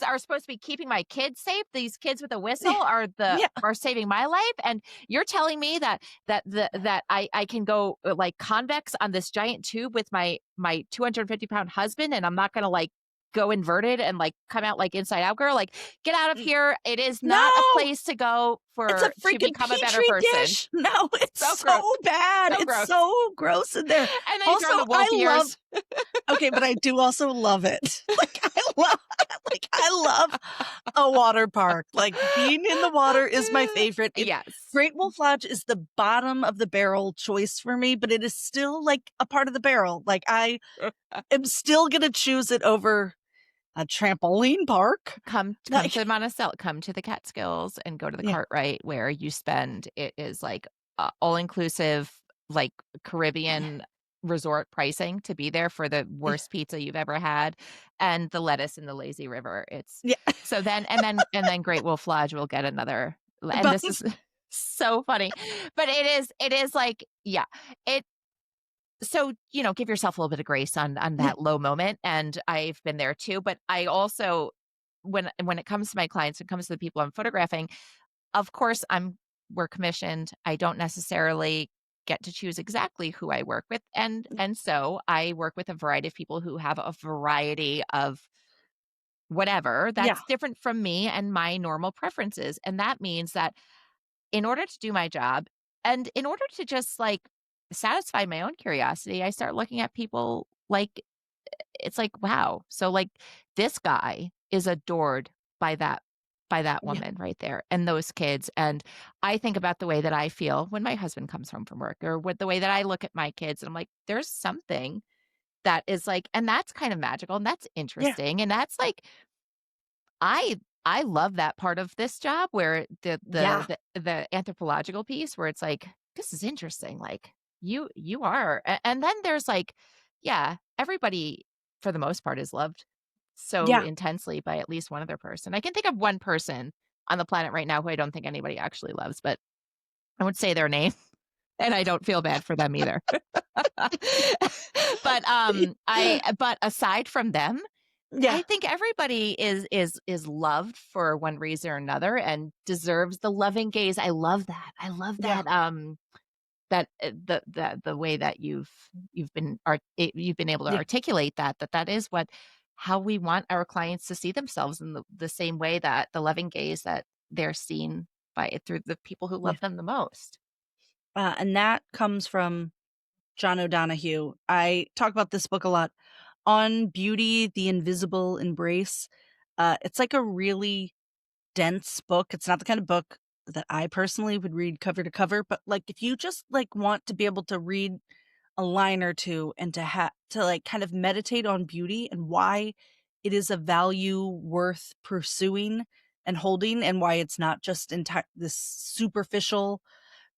schoolers are supposed to be keeping my kids safe. These kids with a whistle are saving my life. And you're telling me that I can go like convex on this giant tube with my 250-pound husband, and I'm not gonna like go inverted and like come out like inside out girl. Like, get out of here. It is not a place to go it's a to freaking become a better Petri person. dish. No, it's so gross. bad. So It's gross. so gross in there. And then Also, you throw the wolf ears. Okay, but I do also love it. I love a water park. Like being in the water is my favorite. Yes. Great Wolf Lodge is the bottom of the barrel choice for me, but it is still like a part of the barrel. Like I am still going to choose it over a trampoline park. Come to Monticello, come to the Catskills and go to the Cartwright where you spend, it is like all inclusive, like Caribbean resort pricing to be there for the worst pizza you've ever had, and the lettuce in the lazy river. It's so then and then Great Wolf Lodge will get another, and this is so funny, but it is like it so, give yourself a little bit of grace on Yeah. that low moment, and I've been there too, but I also when it comes to my clients, when it comes to the people I'm photographing, of course, we're commissioned. I don't necessarily get to choose exactly who I work with, and so I work with a variety of people who have a variety of whatever Yeah. that's different from me and my normal preferences, and that means that in order to do my job and in order to just, like, satisfy my own curiosity, I start looking at people like it's like, wow, so, like, this guy is adored by that Yeah. woman right there and those kids, and I think about the way that I feel when my husband comes home from work or with the way that I look at my kids, and I'm like, there's something that is, like, and that's kind of magical, and that's Yeah. interesting, and that's, like, I love that part of this job where Yeah. the anthropological piece where it's like, "This is interesting," like, you are and then there's, like, yeah, everybody for the most part is loved so Yeah. intensely by at least one other person. I can think of one person on the planet right now who I don't think anybody actually loves, but I won't say their name, and I don't feel bad for them either. But aside from them, Yeah. I think everybody is loved for one reason or another and deserves the loving gaze. I love that. I love Yeah. that, the way that you've been able to Yeah. articulate that is what how we want our clients to see themselves in the same way that the loving gaze that they're seen by through the people who Yeah. love them the most. And that comes from John O'Donohue. I talk about this book a lot. On Beauty, the Invisible Embrace. It's like a really dense book. It's not the kind of book that I personally would read cover to cover, but like if you just like want to be able to read a line or two and to like kind of meditate on beauty and why it is a value worth pursuing and holding and why it's not just this superficial,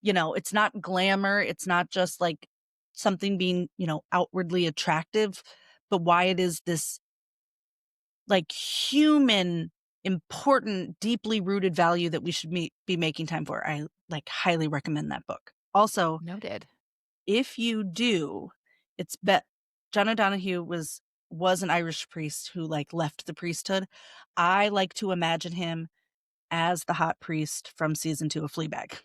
it's not glamour, it's not just like something being, outwardly attractive, but why it is this like human, important, deeply rooted value that we should be making time for. I like highly recommend that book. Also, Noted. if you do, it's bet John O'Donohue was an Irish priest who like left the priesthood. I like to imagine him as the hot priest from season 2 of Fleabag.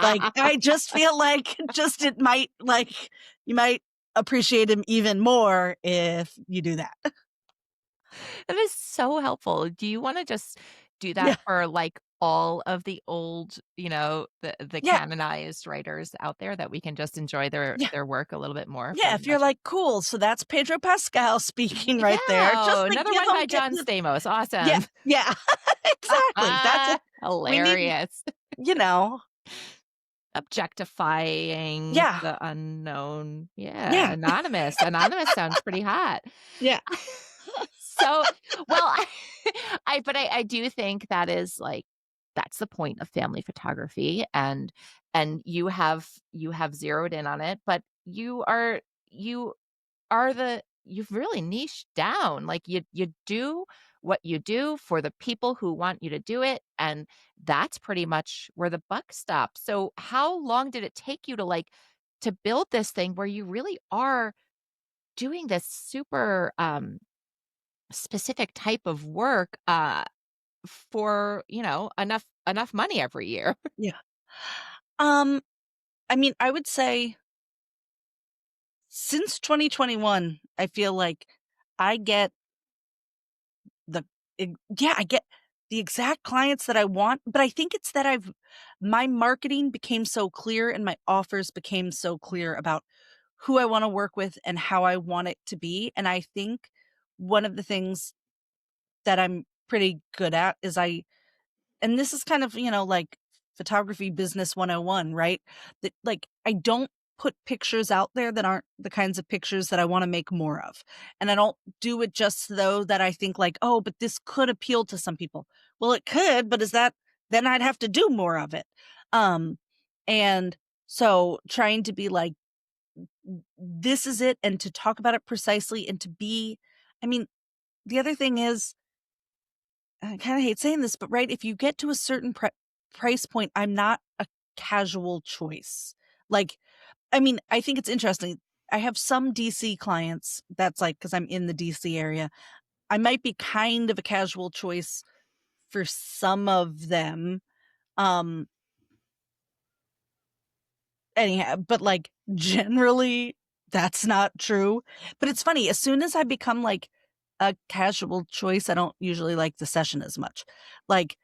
Like I just feel like just it might like you might appreciate him even more if you do that. That is so helpful. Do you wanna just do that Yeah. for, like, all of the old, the Yeah. canonized writers out there that we can just enjoy Yeah. their work a little bit more for Yeah, the if you're measure? like, "Cool, so that's Pedro Pascal speaking Yeah, right there." Just oh, like, another one by get John the Stamos, yeah, awesome. yeah. Exactly. That's it. We need Hilarious. you know Objectifying Yeah, the unknown. Yeah, yeah, anonymous. Anonymous sounds pretty hot. yeah, So, well, I do think that is, like that's the point of family photography, and you have zeroed in on it, but you've really niched down, like, you do what you do for the people who want you to do it, and that's pretty much where the buck stops. So, how long did it take you to, like to build this thing where you really are doing this super, specific type of work, for, enough money every year? yeah. Um, I mean, I would say since 2021, I feel like I get the yeah, I get the exact clients that I want, but I think it's that my marketing became so clear and my offers became so clear about who I wanna work with and how I want it to be, and I think one of the things that I'm pretty good at is and this is kind of, like photography business 101, right? That like I don't put pictures out there that aren't the kinds of pictures that I want to make more of. And I don't do it just though that I think like, oh, but this could appeal to some people. Well, it could, but is that then I'd have to do more of it. Um and so trying to be like this is it and to talk about it precisely and to be I mean, the other thing is I kinda hate saying this, but right, if you get to a certain price point, I'm not a casual choice. Like, I mean, I think it's interesting. I have some DC clients that's like, because I'm in the DC area, I might be kind of a casual choice for some of them. Um, anyhow, but like generally that's not true. But it's funny, as soon as I become like a casual choice, I don't usually like the session as much. Like,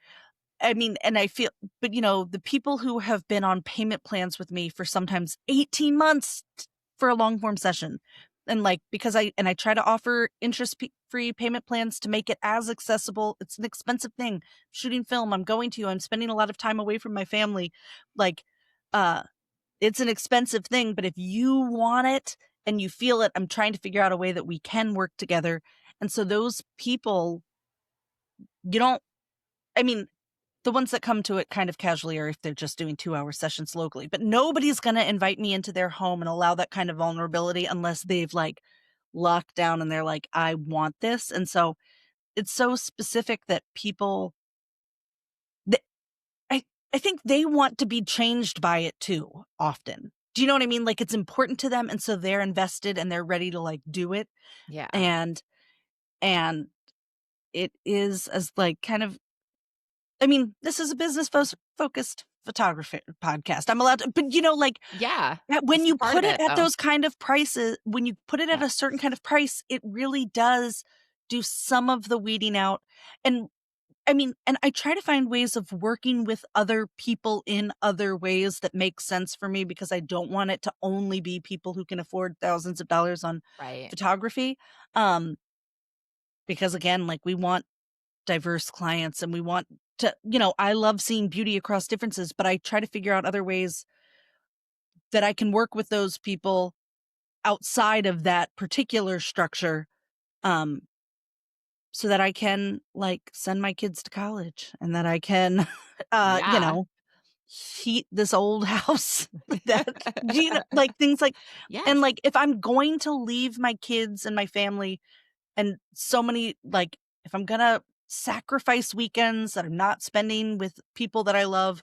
I mean, and I feel, but the people who have been on payment plans with me for sometimes 18 months for a long form session. And like, because I try to offer interest-free payment plans to make it as accessible. It's an expensive thing. Shooting film, I'm spending a lot of time away from my family. Like, it's an expensive thing, but if you want it and you feel it, I'm trying to figure out a way that we can work together. And so those people, you don't, I mean, the ones that come to it kind of casually are if they're just doing 2-hour sessions locally, but nobody's going to invite me into their home and allow that kind of vulnerability unless they've like locked down and they're like, I want this. And so it's so specific that people, th- I think they want to be changed by it too often. Do you know what I mean? Like it's important to them. And so they're invested and they're ready to like do it. Yeah. And it is as like kind of, I mean, this is a business focused photography podcast. I'm allowed to, but like Yeah. when It's you part put of it it, at though. those kind of prices, when you put it at Yeah. a certain kind of price, it really does do some of the weeding out. And I mean, and I try to find ways of working with other people in other ways that make sense for me because I don't want it to only be people who can afford thousands of dollars on Right. photography. Because again, like we want diverse clients and we want to, I love seeing beauty across differences, but I try to figure out other ways that I can work with those people outside of that particular structure. Um, so that I can like send my kids to college and that I can, Yeah. heat this old house that, like things like, and Yes. like if I'm going to leave my kids and my family and so many, like if I'm gonna sacrifice weekends that I'm not spending with people that I love,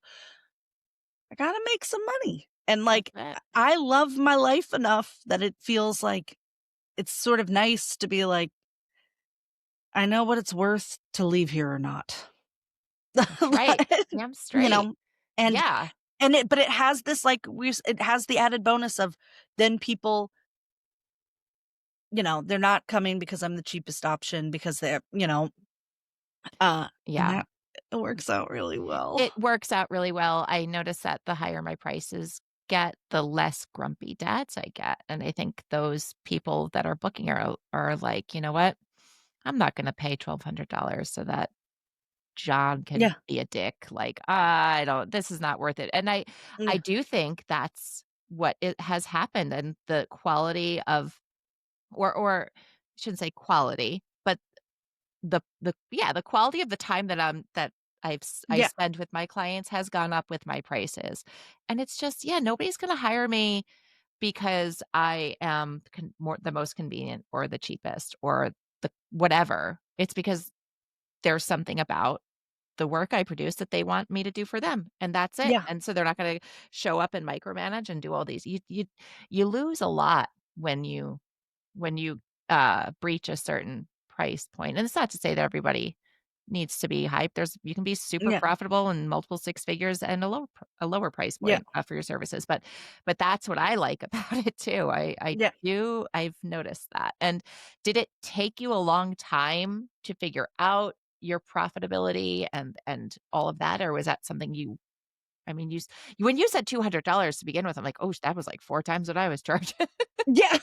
I gotta make some money. And That's like, it. I love my life enough that it feels like it's sort of nice to be like, I know what it's worth to leave here or not. That's right. Like, Damn you straight. know, and Yeah. but it has this like it has the added bonus of then people, they're not coming because I'm the cheapest option because they're, and Yeah. that it works out really well. It works out really well. I notice that the higher my prices get, the less grumpy dads I get, and I think those people that are booking are like, "You know what? I'm not gonna pay $1,200 so that John can Yeah. be a dick, like, I don't this is not worth it." And I Yeah. do think that's what it has happened, and the quality of or I shouldn't say quality, but the quality of the time that I Yeah. spend with my clients has gone up with my prices. And it's just, yeah, nobody's gonna hire me because I am the most convenient or the cheapest or the whatever. It's because there's something about the work I produce that they want me to do for them, and that's it. Yeah. And so they're not gonna show up and micromanage and do all these. You lose a lot when you breach a certain price point. And it's not to say that everybody needs to be hyped. You can be super Yeah. profitable in multiple six figures and a lower price Yeah. point for your services. But that's what I like about it too. Yeah. I've noticed that. And did it take you a long time to figure out your profitability and all of that, or was that something I mean, when you said $200 to begin with, I'm like, oh, that was like 4 times what I was charging. Yeah.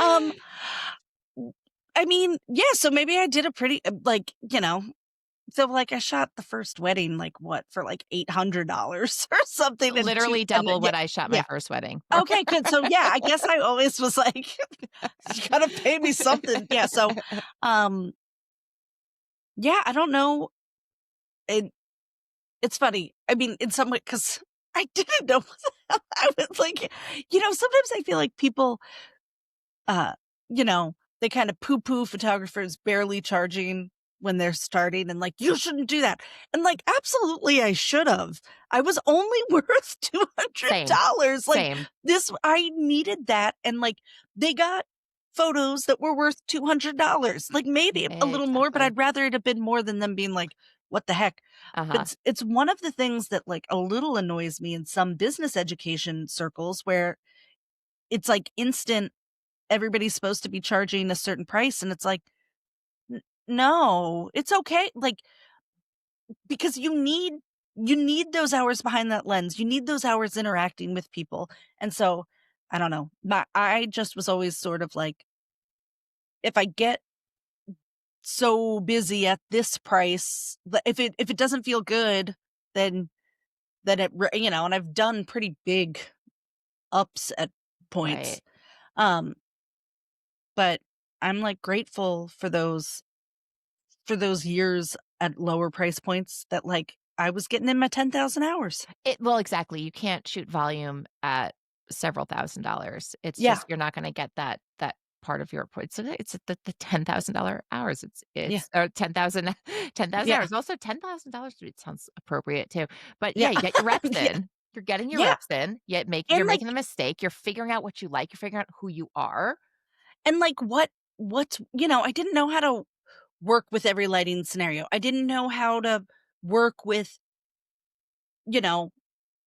um I mean, yeah, so maybe I did a pretty like, so like I shot the first wedding like what for like $800 or something and Literally and double yeah, what I shot my yeah. first wedding for. Okay, good. So yeah, I guess I always was like you got to pay me something. Yeah, so um yeah, I don't know. It it's funny. I mean, in some way cuz I didn't know what the hell I was like, sometimes I feel like people uh, they kind of poo-poo photographers barely charging when they're starting and like, "You shouldn't do that." And like, absolutely I should have. I was only worth Same. $200. Like Same. I needed that. And like, they got photos that were worth $200. Like maybe a little more, but Exactly. I'd rather it have been more than them being like, "What the heck?" But Uh-huh. it's one of the things that like a little annoys me in some business education circles where it's like instant, everybody's supposed to be charging a certain price, and it's like, no, it's okay, like, because you need those hours behind that lens, you need those hours interacting with people, and so, I don't know, I just was always sort of like, if I get so busy at this price, if it doesn't feel good, then and I've done pretty big ups at points, Right. um, but I'm, like, grateful for those years at lower price points that, like, I was getting in my 10,000 hours. Well, exactly. You can't shoot volume at several $1,000s. It's Yeah, just you're not gonna get that part of your point. So it's the $10,000 hours. yeah, It's or 10,000 10,000 yeah, hours. Also $10,000 it sounds appropriate too. But yeah, yeah, you get your reps yeah, in. You're getting your yeah, reps in. Yet and, you're like making a mistake. You're figuring out what you like. You're figuring out who you are. what's I didn't know how to work with every lighting scenario. I didn't know how to work with, you know,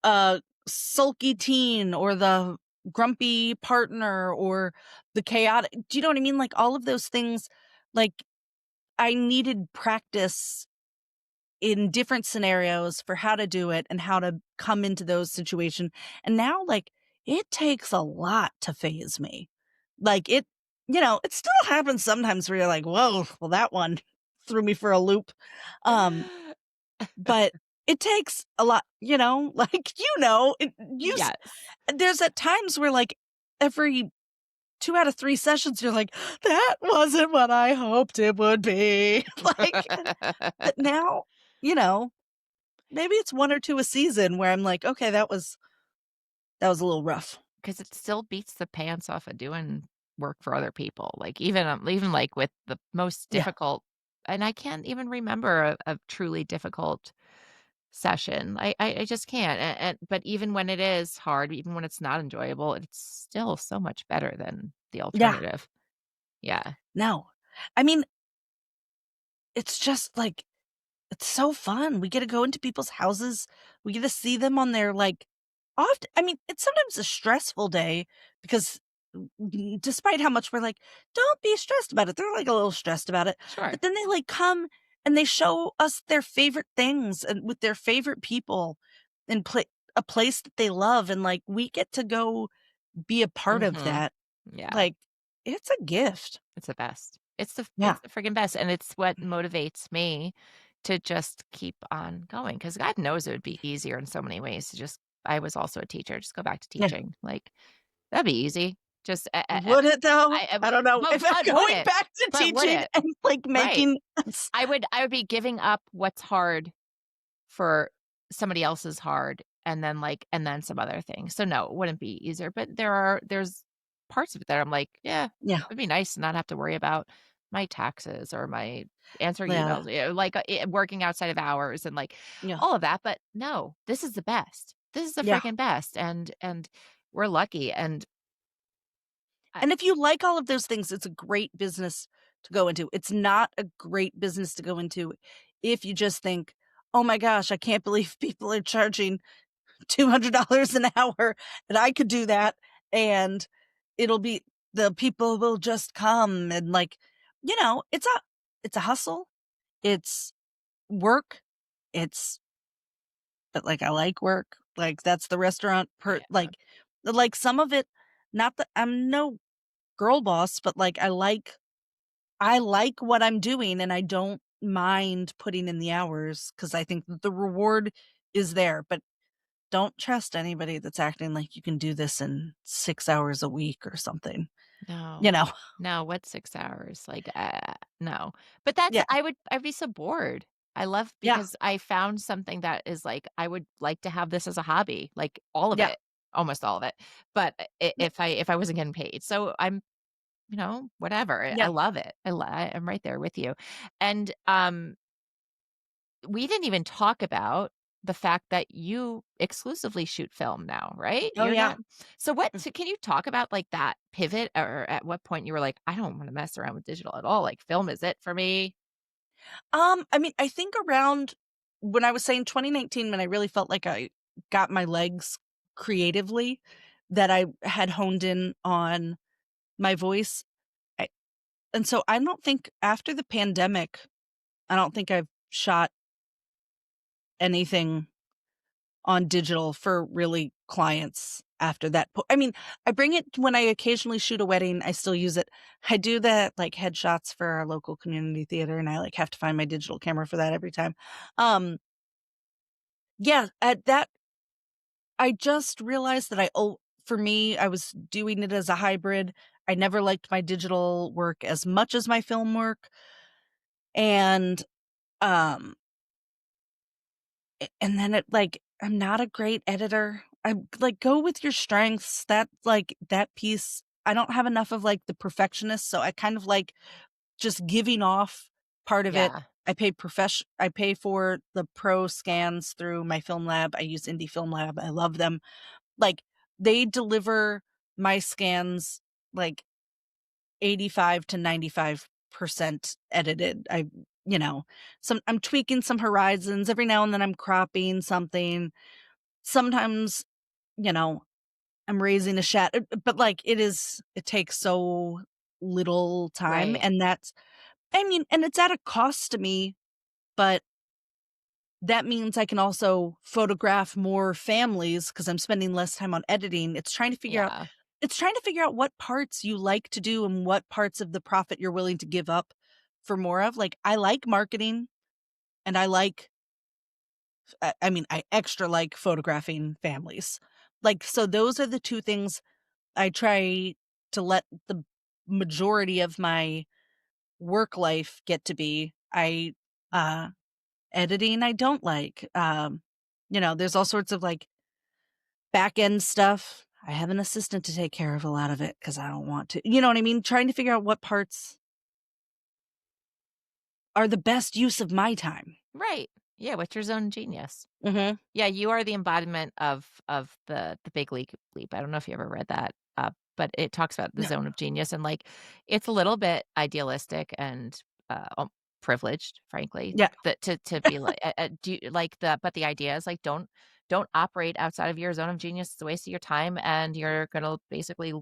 a sulky teen or the grumpy partner or the chaotic, do you know what I mean? Like, all of those things, like, I needed practice in different scenarios for how to do it and how to come into those situations. And now, like, it takes a lot to phase me. Like, it still happens sometimes where you're like, "Whoa, well, that one threw me for a loop." Um, but it takes a lot, like, Yes. there's at times where, like, every 2 out of 3 sessions, you're like, "That wasn't what I hoped it would be." Like, but now, you know, maybe it's 1 or 2 a season where I'm like, "Okay, that was a little rough." 'Cause it still beats the pants off of doing work for other people, like, even, like, with the most Yeah, difficult and I can't even remember a truly difficult session. I just can't, but even when it is hard, even when it's not enjoyable, it's still so much better than the yeah, alternative. Yeah. no. I mean, it's just, like, it's so fun. We get to go into people's houses. We get to see them on their, like, it's sometimes a stressful day because despite how much we're like, "Don't be stressed about it." They're, like, a little stressed about it. Sure. But then they, like, come and they show us their favorite things and with their favorite people and a place that they love, and, like, we get to go be a part of Mhm. that. Yeah. Like, it's a gift. It's the best. Yeah. It's the friggin' best, and it's what motivates me to just keep on going. Because God knows it would be easier in so many ways to just I was also a teacher, just go back to Yeah. teaching, like, that'd be easy. Just Would it though? I don't know. If I'm but would going it? back to But would teaching it? and, like, Right. making I would be giving up what's hard for somebody else's hard and then some other things. So, no, it wouldn't be easier, but there's parts of it that I'm like, "Yeah, Yeah, it'd be nice to not have to worry about my taxes or my answering yeah, emails," like, working outside of hours and, like, yeah, all of that, but no, this is the best. This is the yeah. freaking best, and we're lucky, and I And if you like all of those things, it's a great business to go into. It's not a great business to go into if you just think, "Oh my gosh, I can't believe people are charging $200 an hour, and I could do that, and it'll be the people will just come," and, like, it's a hustle, it's work, it's but, like, I like work, like, that's the restaurant yeah. like, some of it, not that I'm no girl boss, but, like, I like what I'm doing, and I don't mind putting in the hours because I think that the reward is there, but don't trust anybody that's acting like you can do this in 6 hours a week or something, you No. know? No, what 6 hours? Like, no. But that's Yeah, I'd be so bored. I love yeah, because I found something that is like, I would like to have this as a hobby, like, all of yeah, it, almost all of it, but I yeah, if I wasn't getting paid. So whatever. I Yeah. love it. I'm right there with you. And we didn't even talk about the fact that you exclusively shoot film now, right? Oh, You're yeah. not. So can you talk about like that pivot, or at what point you were like, I don't want to mess around with digital at all. Like film is it for me. I mean, I think around when I was saying 2019, when I really felt like I got my legs creatively, that I had honed in on my voice. I, and so I don't think after the pandemic, I don't think I've shot anything on digital for really clients after that. I mean, I bring it when I occasionally shoot a wedding, I still use it. I do that like headshots for our local community theater, and I like have to find my digital camera for that every time. Um yeah, at that I just realized that for me, I was doing it as a hybrid. I never liked my digital work as much as my film work. And um and then it like I'm not a great editor. I'm like go with your strengths. That piece I don't have enough of like the perfectionist, so I kind of like just giving off part of it. Yeah. I pay for the pro scans through my film lab. I use Indie Film Lab. I love them. Like they deliver my scans like 85 to 95% edited. You know, I'm tweaking some horizons. Every now and then I'm cropping something. Sometimes, you know, I'm raising a but like it takes so little time. Right. And I mean, and it's at a cost to me, but that means I can also photograph more families because I'm spending less time on editing. Yeah. It's trying to figure out what parts you like to do and what parts of the profit you're willing to give up for more of. Like, I like marketing and I mean, I extra like photographing families. Like, so those are the two things I try to let the majority of my work life get to be. Uh, Editing, I don't like. There's all sorts of like back end stuff. I have an assistant to take care of a lot of it because I don't want to. You know what I mean? Trying to figure out what parts are the best use of my time. Right. Yeah. What's your zone of genius? Mhm. Yeah, you are the embodiment of the big leap. I don't know if you ever read that, but it talks about the No. zone of genius, and like it's a little bit idealistic and privileged, frankly, Yeah. that to be like do you, like the idea is like don't operate outside of your zone of genius. It's a waste of your time, and you're gonna basically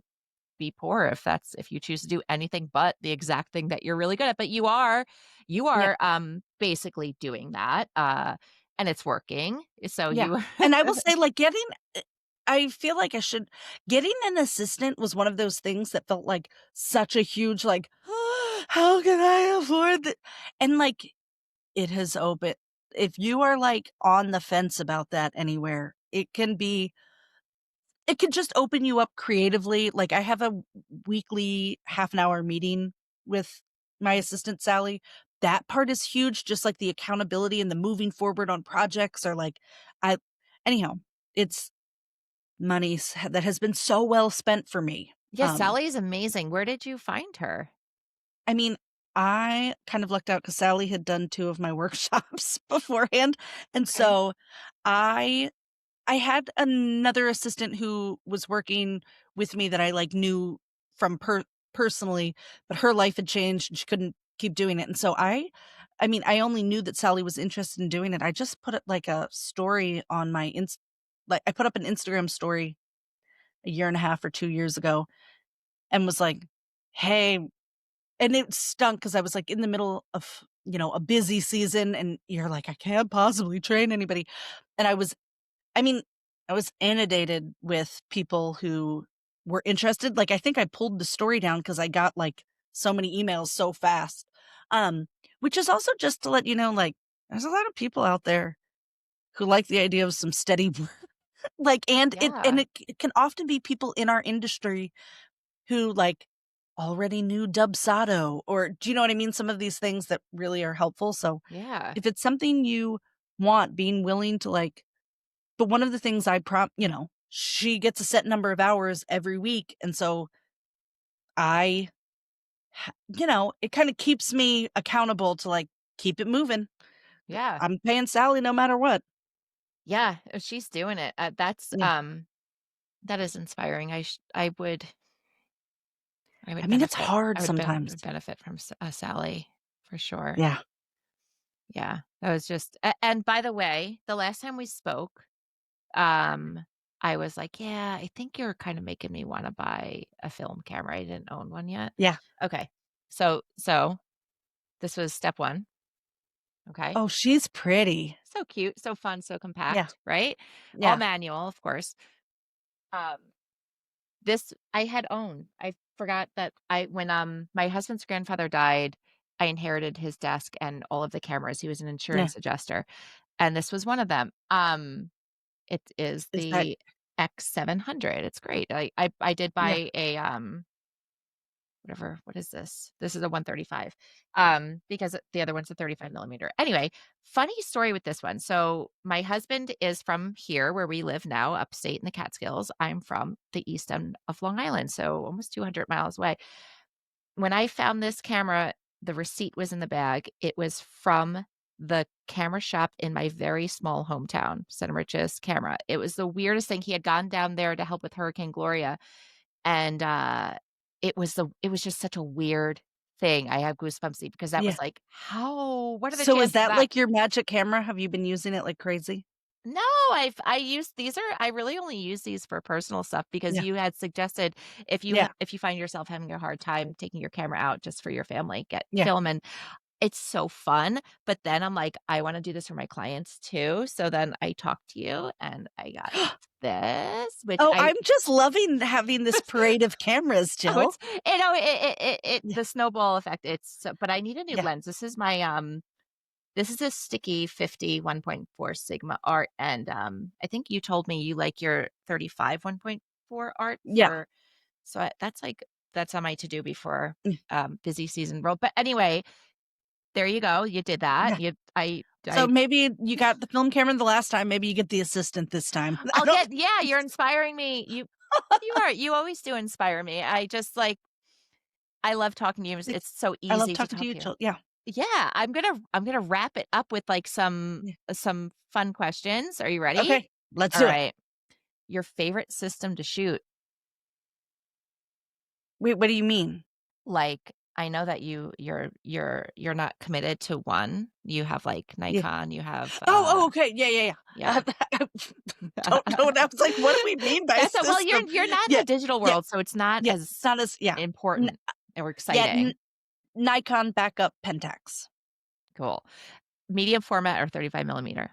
be poor if you choose to do anything but the exact thing that you're really good at. But you Yeah. are basically doing that. And it's working. So Yeah. you And I will say, like, I feel like getting an assistant was one of those things that felt like such a huge, like, how can I afford that? And like, it has opened, if you are like on the fence about that anywhere, it could just open you up creatively. Like I have a weekly half an hour meeting with my assistant, Sally. That part is huge. Just like the accountability and the moving forward on projects are like, I, anyhow, it's that has been so well spent for me. Yeah, Sally is amazing. Where did you find her? I mean, I kind of lucked out because Sally had done 2 of my workshops beforehand. And Okay. so I I had another assistant who was working with me that I, like, knew from personally, but her life had changed and she couldn't keep doing it, and so I mean, I only knew that Sally was interested in doing it. I just put it like a story on my I put up an Instagram story a year and a half or 2 years ago and was like, "Hey," and it stunk because I was, like, in the middle of, a busy season, and you're like, "I can't possibly train anybody," and I mean, I was inundated with people who were interested. Like, I think I pulled the story down because I got, like, so many emails so fast. Um, which is also just to let you know, like, there's a lot of people out there who like the idea of some steady like, Yeah. it can often be people in our industry who, like, already knew Dubsado or do you know what I mean? Some of these things that really are helpful. So, Yeah. if it's something you want, being willing to, like, but one of the things she gets a set number of hours every week, and so I it kind of keeps me accountable to like keep it moving. Yeah. I'm paying Sally no matter what. Yeah, she's doing it. Yeah. That is inspiring. I would I mean, it's benefit. hard Would sometimes. benefit from Sally for sure. Yeah. Yeah. That was just and by the way, the last time we spoke, um, I was like, "Yeah, I think you're kind of making me wanna buy a film camera." I didn't own one yet. Yeah. Okay. So this was step 1, okay? Oh, she's pretty. So cute, so fun, so Yeah. compact, right? All Yeah. manual, of course. Um, this I had owned. I forgot that when, my husband's grandfather died, I inherited his desk and all of the cameras. He was an Yeah. insurance adjuster, and this was one of them. It is Is that the X700. It's great. I did yeah. buy a, whatever, what is this? This is a 135, because the other one's a 35 millimeter. Anyway, funny story with this one. So my husband is from here where we live now, upstate in the Catskills. I'm from the east end of Long Island, so almost 200 miles away. When I found this camera, the receipt was in the bag. It was from the camera shop in my very small hometown, Center Riches Camera. It was the weirdest thing. He had gone down there to help with Hurricane Gloria, and, it was just such a weird thing. I have goosebumps because that Yeah. was like, "How what are the So is chances of that that?" like your magic camera? Have you been using it like crazy? No, I use these are I really only use these for personal stuff because Yeah. you had suggested Yeah. if you find yourself having a hard time taking your camera out just for your family, get Yeah. film, and it's so fun, but then I'm like, "I wanna do this for my clients too," so then I talked to you and I got this, which Oh, I I'm just loving having this parade of cameras, oh, Jill. the Yeah. snowball effect, but I need a new Yeah. lens. This is a sticky 50 1.4 Sigma art, and, I think you told me you like your 35 1.4 art Yeah. that's on my to-do before, Mm. busy season roll, but anyway, there you go, you did that, Yeah. you So I maybe you got the film camera the last time, maybe you get the assistant this time. I I'll don't get yeah, you're inspiring me, you always do inspire me, I love talking to you, it's so I love easy to talking to talk you, to you. Jill. Yeah. Yeah, I'm gonna wrap it up with, like, Yeah. some fun questions. Are you ready? Okay. Let's do it. Alright. Your favorite system to shoot? Wait, what do you mean? Like, I know that you're not committed to one. You have, like, Yeah. Nikon, you have, Oh, okay. Yeah, yeah, yeah. yeah. Don't know what I was like, what do we mean by That's well, system? you're not in Yeah. the digital Yeah. world, so it's not Yeah. It's as not as yeah. N important or yeah, exciting. Nikon backup Pentax. Cool. Medium format or 35 millimeter?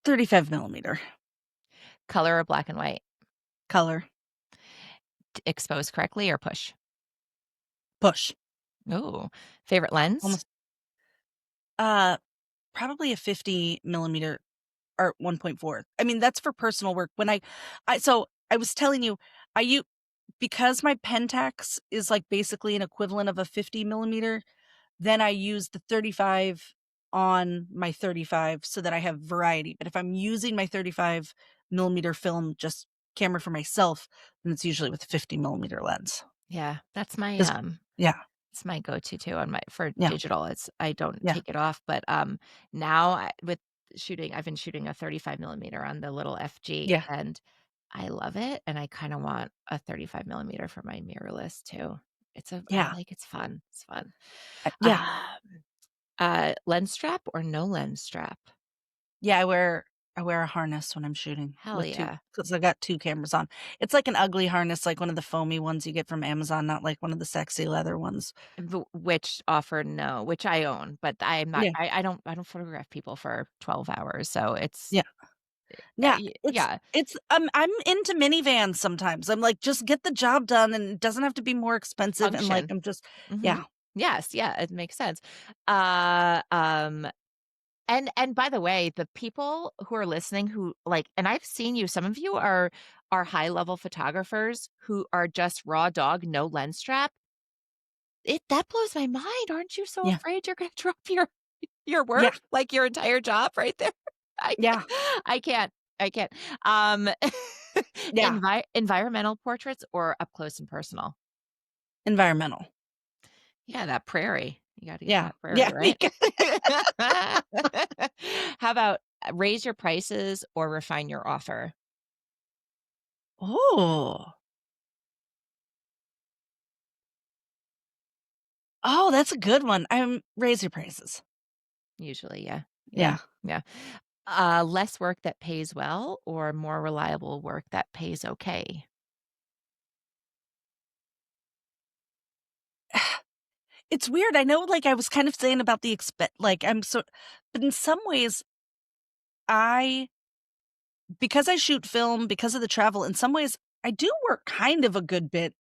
35 millimeter Color or black and white? color. Expose correctly or push? Push. Ooh. Favorite lens? Almost uh probably a 50 millimeter or 1.4. I mean, that's for personal work. When so I was telling you, because my Pentax is like basically an equivalent of a 50 millimeter, then I use the 35 on my 35 so that I have variety. But if I'm using my 35 millimeter film, just camera for myself, then it's usually with a 50 millimeter lens. Yeah, Because, yeah, it's my go-to too on my for yeah, digital. It's I don't yeah, take it off, but, now with shooting I've been shooting a 35 millimeter on the little FG, yeah, and I love it, and I kinda want a 35 millimeter for my mirrorless too. yeah, It's fun, it's fun. yeah. Um, lens strap or no lens strap? Yeah, I wear a harness when I'm shooting Hell with 2 yeah. because I got 2 cameras on. It's like an ugly harness, like one of the foamy ones you get from Amazon, not like one of the sexy leather ones. Which offer no, which I own, but I'm not Yeah, I don't photograph people for 12 hours, so it's yeah, yeah. It's yeah, it's I'm into minivans sometimes. I'm like, "Just get the job done, and it doesn't have to be more expensive," and, like, function. I'm just Mhm. yeah, Yes, yeah, it makes sense. Uh, um, and by the way, the people who are listening who, like and I've seen you, some of you are high level photographers who are just raw dog, no lens strap. That blows my mind. Aren't you so yeah, afraid you're gonna drop your yeah, work, like, your entire job right there? I yeah. can't I can't. I can't. Um, Yeah. Environmental portraits or up close and personal? Environmental. Yeah, that prairie. You gotta get Yeah. that prairie, Yeah. right? How about raise your prices or refine your offer? Oh. Oh, that's a good one. Raise your prices. Usually, yeah. Yeah, Yeah. yeah. Less work that pays well or more reliable work that pays okay? It's weird. I know, like, I was kind of saying about the like, but in some ways, I because I shoot film, because of the travel, in some ways, I do work kind of a good bit.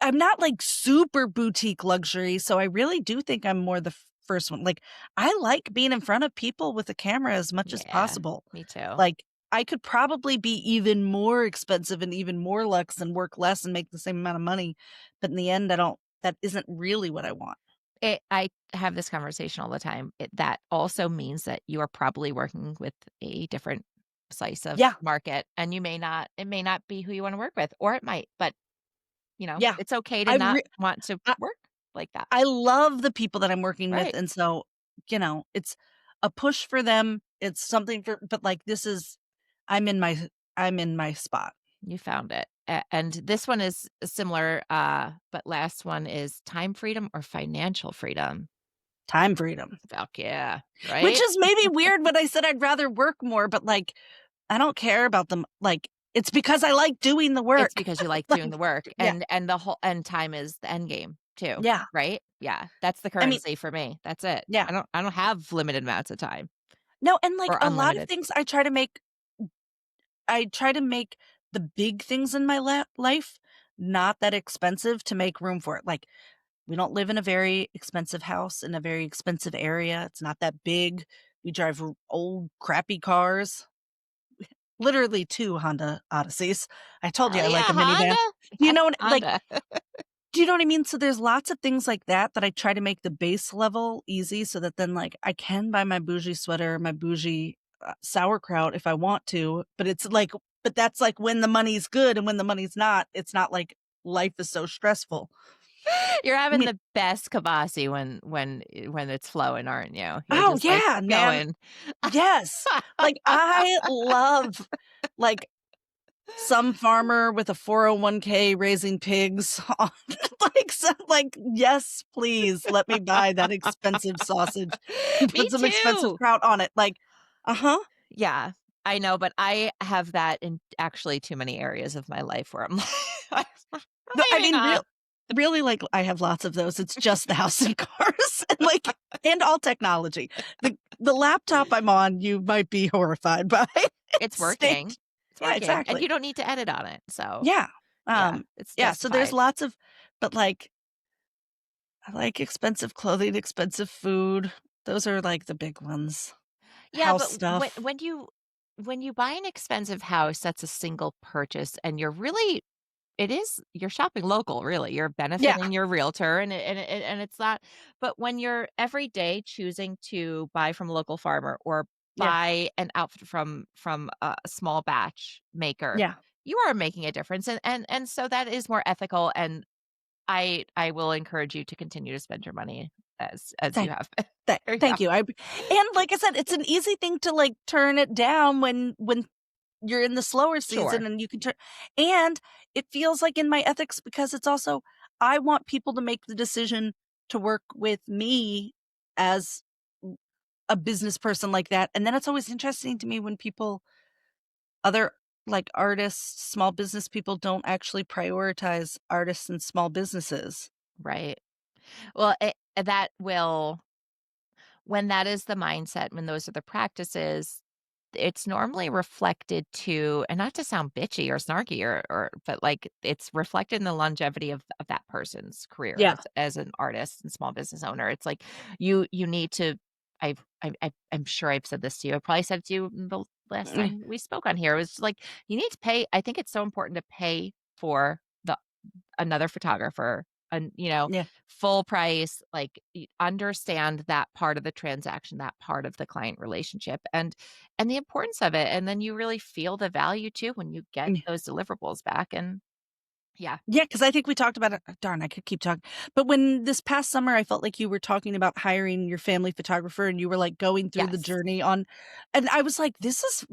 I'm not, like, super boutique luxury, so I really do think I'm more the first one. Like, I like being in front of people with a camera as much as Yeah, possible. me too. Like, I could probably be even more expensive and even more luxe and work less and make the same amount of money, but in the end, I don't that isn't really what I want. I have this conversation all the time. That also means that you are probably working with a different slice of Yeah, market, and it may not be who you wanna work with, or it might, but, yeah. it's okay to I not re want to I work like that. I love the people that I'm working with, Right. and so, it's a push for them, it's something but, like, I'm in my I'm in my spot. You found it. And this one is similar, but last one is time freedom or financial freedom. Time freedom. Fuck yeah, Which right? is maybe weird when I said I'd rather work more, but, like, I don't care about them, like, it's because I like doing the It's work. because you like doing Like, the work, yeah, and the whole and time is the end game too, yeah. right? Yeah, that's the I mean, currency for me. That's it. yeah. I don't have limited amounts of time No, and, like, or a lot of unlimited. things I try to make the big things in my life not that expensive to make room for it. Like, we don't live in a very expensive house in a very expensive area. It's not that big. We drive old, crappy cars. Literally 2 Honda Odysseys. I told you Hell I like yeah, a minivan. Honda. Do you That's know what like, Honda. do you know what I mean? So there's lots of things like that that I try to make the base level easy so that then, like, I can buy my bougie sweater, my bougie, sauerkraut if I want to, but that's, like, when the money's good, and when the money's not, it's not like life is so stressful. You're I having mean the best kibasi when it's flowing, aren't you? You're oh, just, like, yeah, man. going. Yes. Like, I love, like, some farmer with a 401k raising pigs on yes, please let me buy that expensive sausage and Me put some expensive too. kraut on it, like uh-huh. Yeah, I know, but I have that in actually too many areas of my life where I'm like, I'm No, I leaving mean, up. really, like, I have lots of those, it's just the house and cars and, like and all technology. The laptop I'm on, you might be horrified by. It's State working. It's yeah, working, and exactly. you don't need to edit on it, so, Yeah, yeah, it's yeah, so there's justified. lots of but, like, I like expensive clothing, expensive food. Those are, like, the big ones. Yeah, House but stuff. when you buy an expensive house, that's a single purchase, and you're shopping local, really. You're Yeah, benefiting your realtor, and it's not. But when you're every day choosing to buy from a local farmer or yeah, buy an outfit from a small batch maker, yeah. you are making a difference, and so that is more ethical. And I will encourage you to continue to spend your money as you Thank have. thank you. And like I said, it's an easy thing to, like, turn it down when you're in the slower season Sure, and you can turn and it feels like in my ethics because it's also I want people to make the decision to work with me as a business person like that, and then it's always interesting to me when other, like, artists, small business people don't actually prioritize artists and small businesses. right. Well, that will when that is the mindset, when those are the practices, it's normally reflected to and not to sound bitchy or snarky or but, like, it's reflected in the longevity of that person's career Yeah. as an artist and small business owner. It's like you need to I'm sure I've said this to you. I probably said it to you the last Mm, time we spoke on here. It was like, you need to pay I think it's so important to pay for the another photographer, Yeah. full price, like understand that part of the transaction, that part of the client relationship and the importance of it. And then you really feel the value too when you get Yeah. those deliverables back. And yeah. Yeah, because I think we talked about it. Darn, I could keep talking. But when this past summer, I felt like you were talking about hiring your family photographer and you were like going through the Yes. journey on, and I was like, this is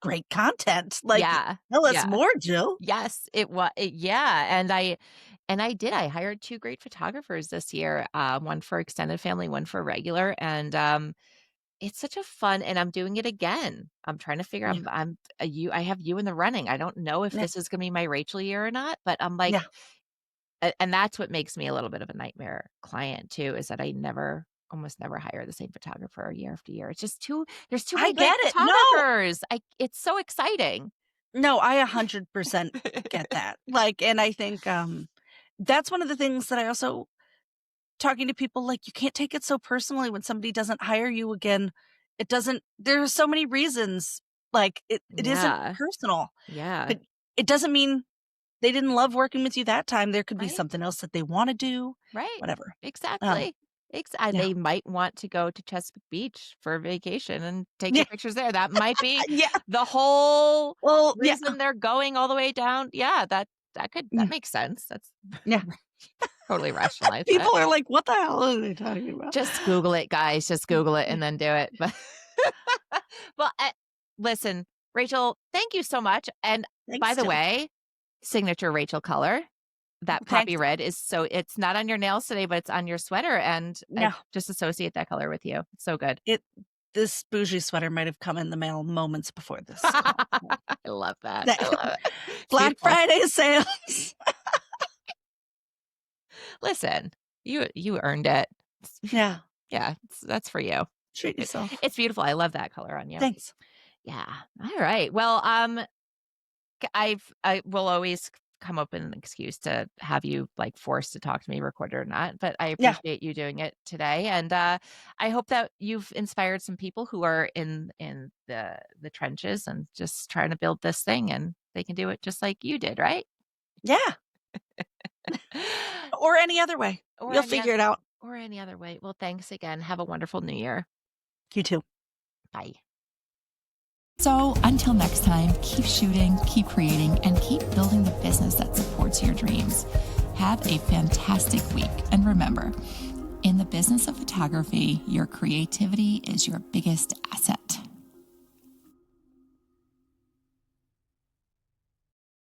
great content. Like, Yeah. tell us Yeah. more, Jill. Yes, it was. Yeah, and I did. I hired two great photographers this year. One for extended family, one for regular, and it's such a fun. And I'm doing it again. I'm trying to figure. Yeah. I'm you. I have you in the running. I don't know if Yeah. this is going to be my Rachel year or not, but I'm like, Yeah. and that's what makes me a little bit of a nightmare client too. Is that I almost never hire the same photographer year after year. It's just there's too I many great get it. No, photographers. It's so exciting. no, I 100% get that. Like, and I think that's one of the things that I also talking to people, like, you can't take it so personally when somebody doesn't hire you again. It doesn't, there are so many reasons. Like, it isn't Yeah. personal, Yeah. but it doesn't mean they didn't love working with you that time. There could be Right. something else that they want to do, Right. whatever. Um, Exactly. yeah. They might want to go to Chesapeake Beach for a vacation and take Yeah. their pictures there. That might be Yeah. the whole Well, yeah. reason they're going all the way down. Yeah, that Yeah. makes sense. That's Yeah. totally rationalize that. People are like, what the hell are they talking about? Just Google it, guys. Just Google it and then do it. But well, listen, Rachel, thank you so much. And by Thanks, the Jill. way, signature Rachel color. That Thanks. poppy red is it's not on your nails today, but it's on your sweater. And I Yeah. just associate that color with you. It's so good. This bougie sweater might have come in the mail moments before this. I love that. I love it. It's Black beautiful. Friday sales. Listen, you earned it. Yeah. Yeah, that's for you. Treat yourself. It's beautiful. I love that color on you. Thanks. Yeah. All right. Well, I will always come up with an excuse to have you like forced to talk to me, recorded or not. But I Yeah. appreciate you doing it today, and I hope that you've inspired some people who are in the trenches and just trying to build this thing, and they can do it just like you did, right? Yeah. Or any other way. Or You'll any figure it out. Or any other way. Well, thanks again. Have a wonderful New Year. You too. Bye. So until next time, keep shooting, keep creating, and keep building the business that supports your dreams. Have a fantastic week. And remember, in the business of photography, your creativity is your biggest asset.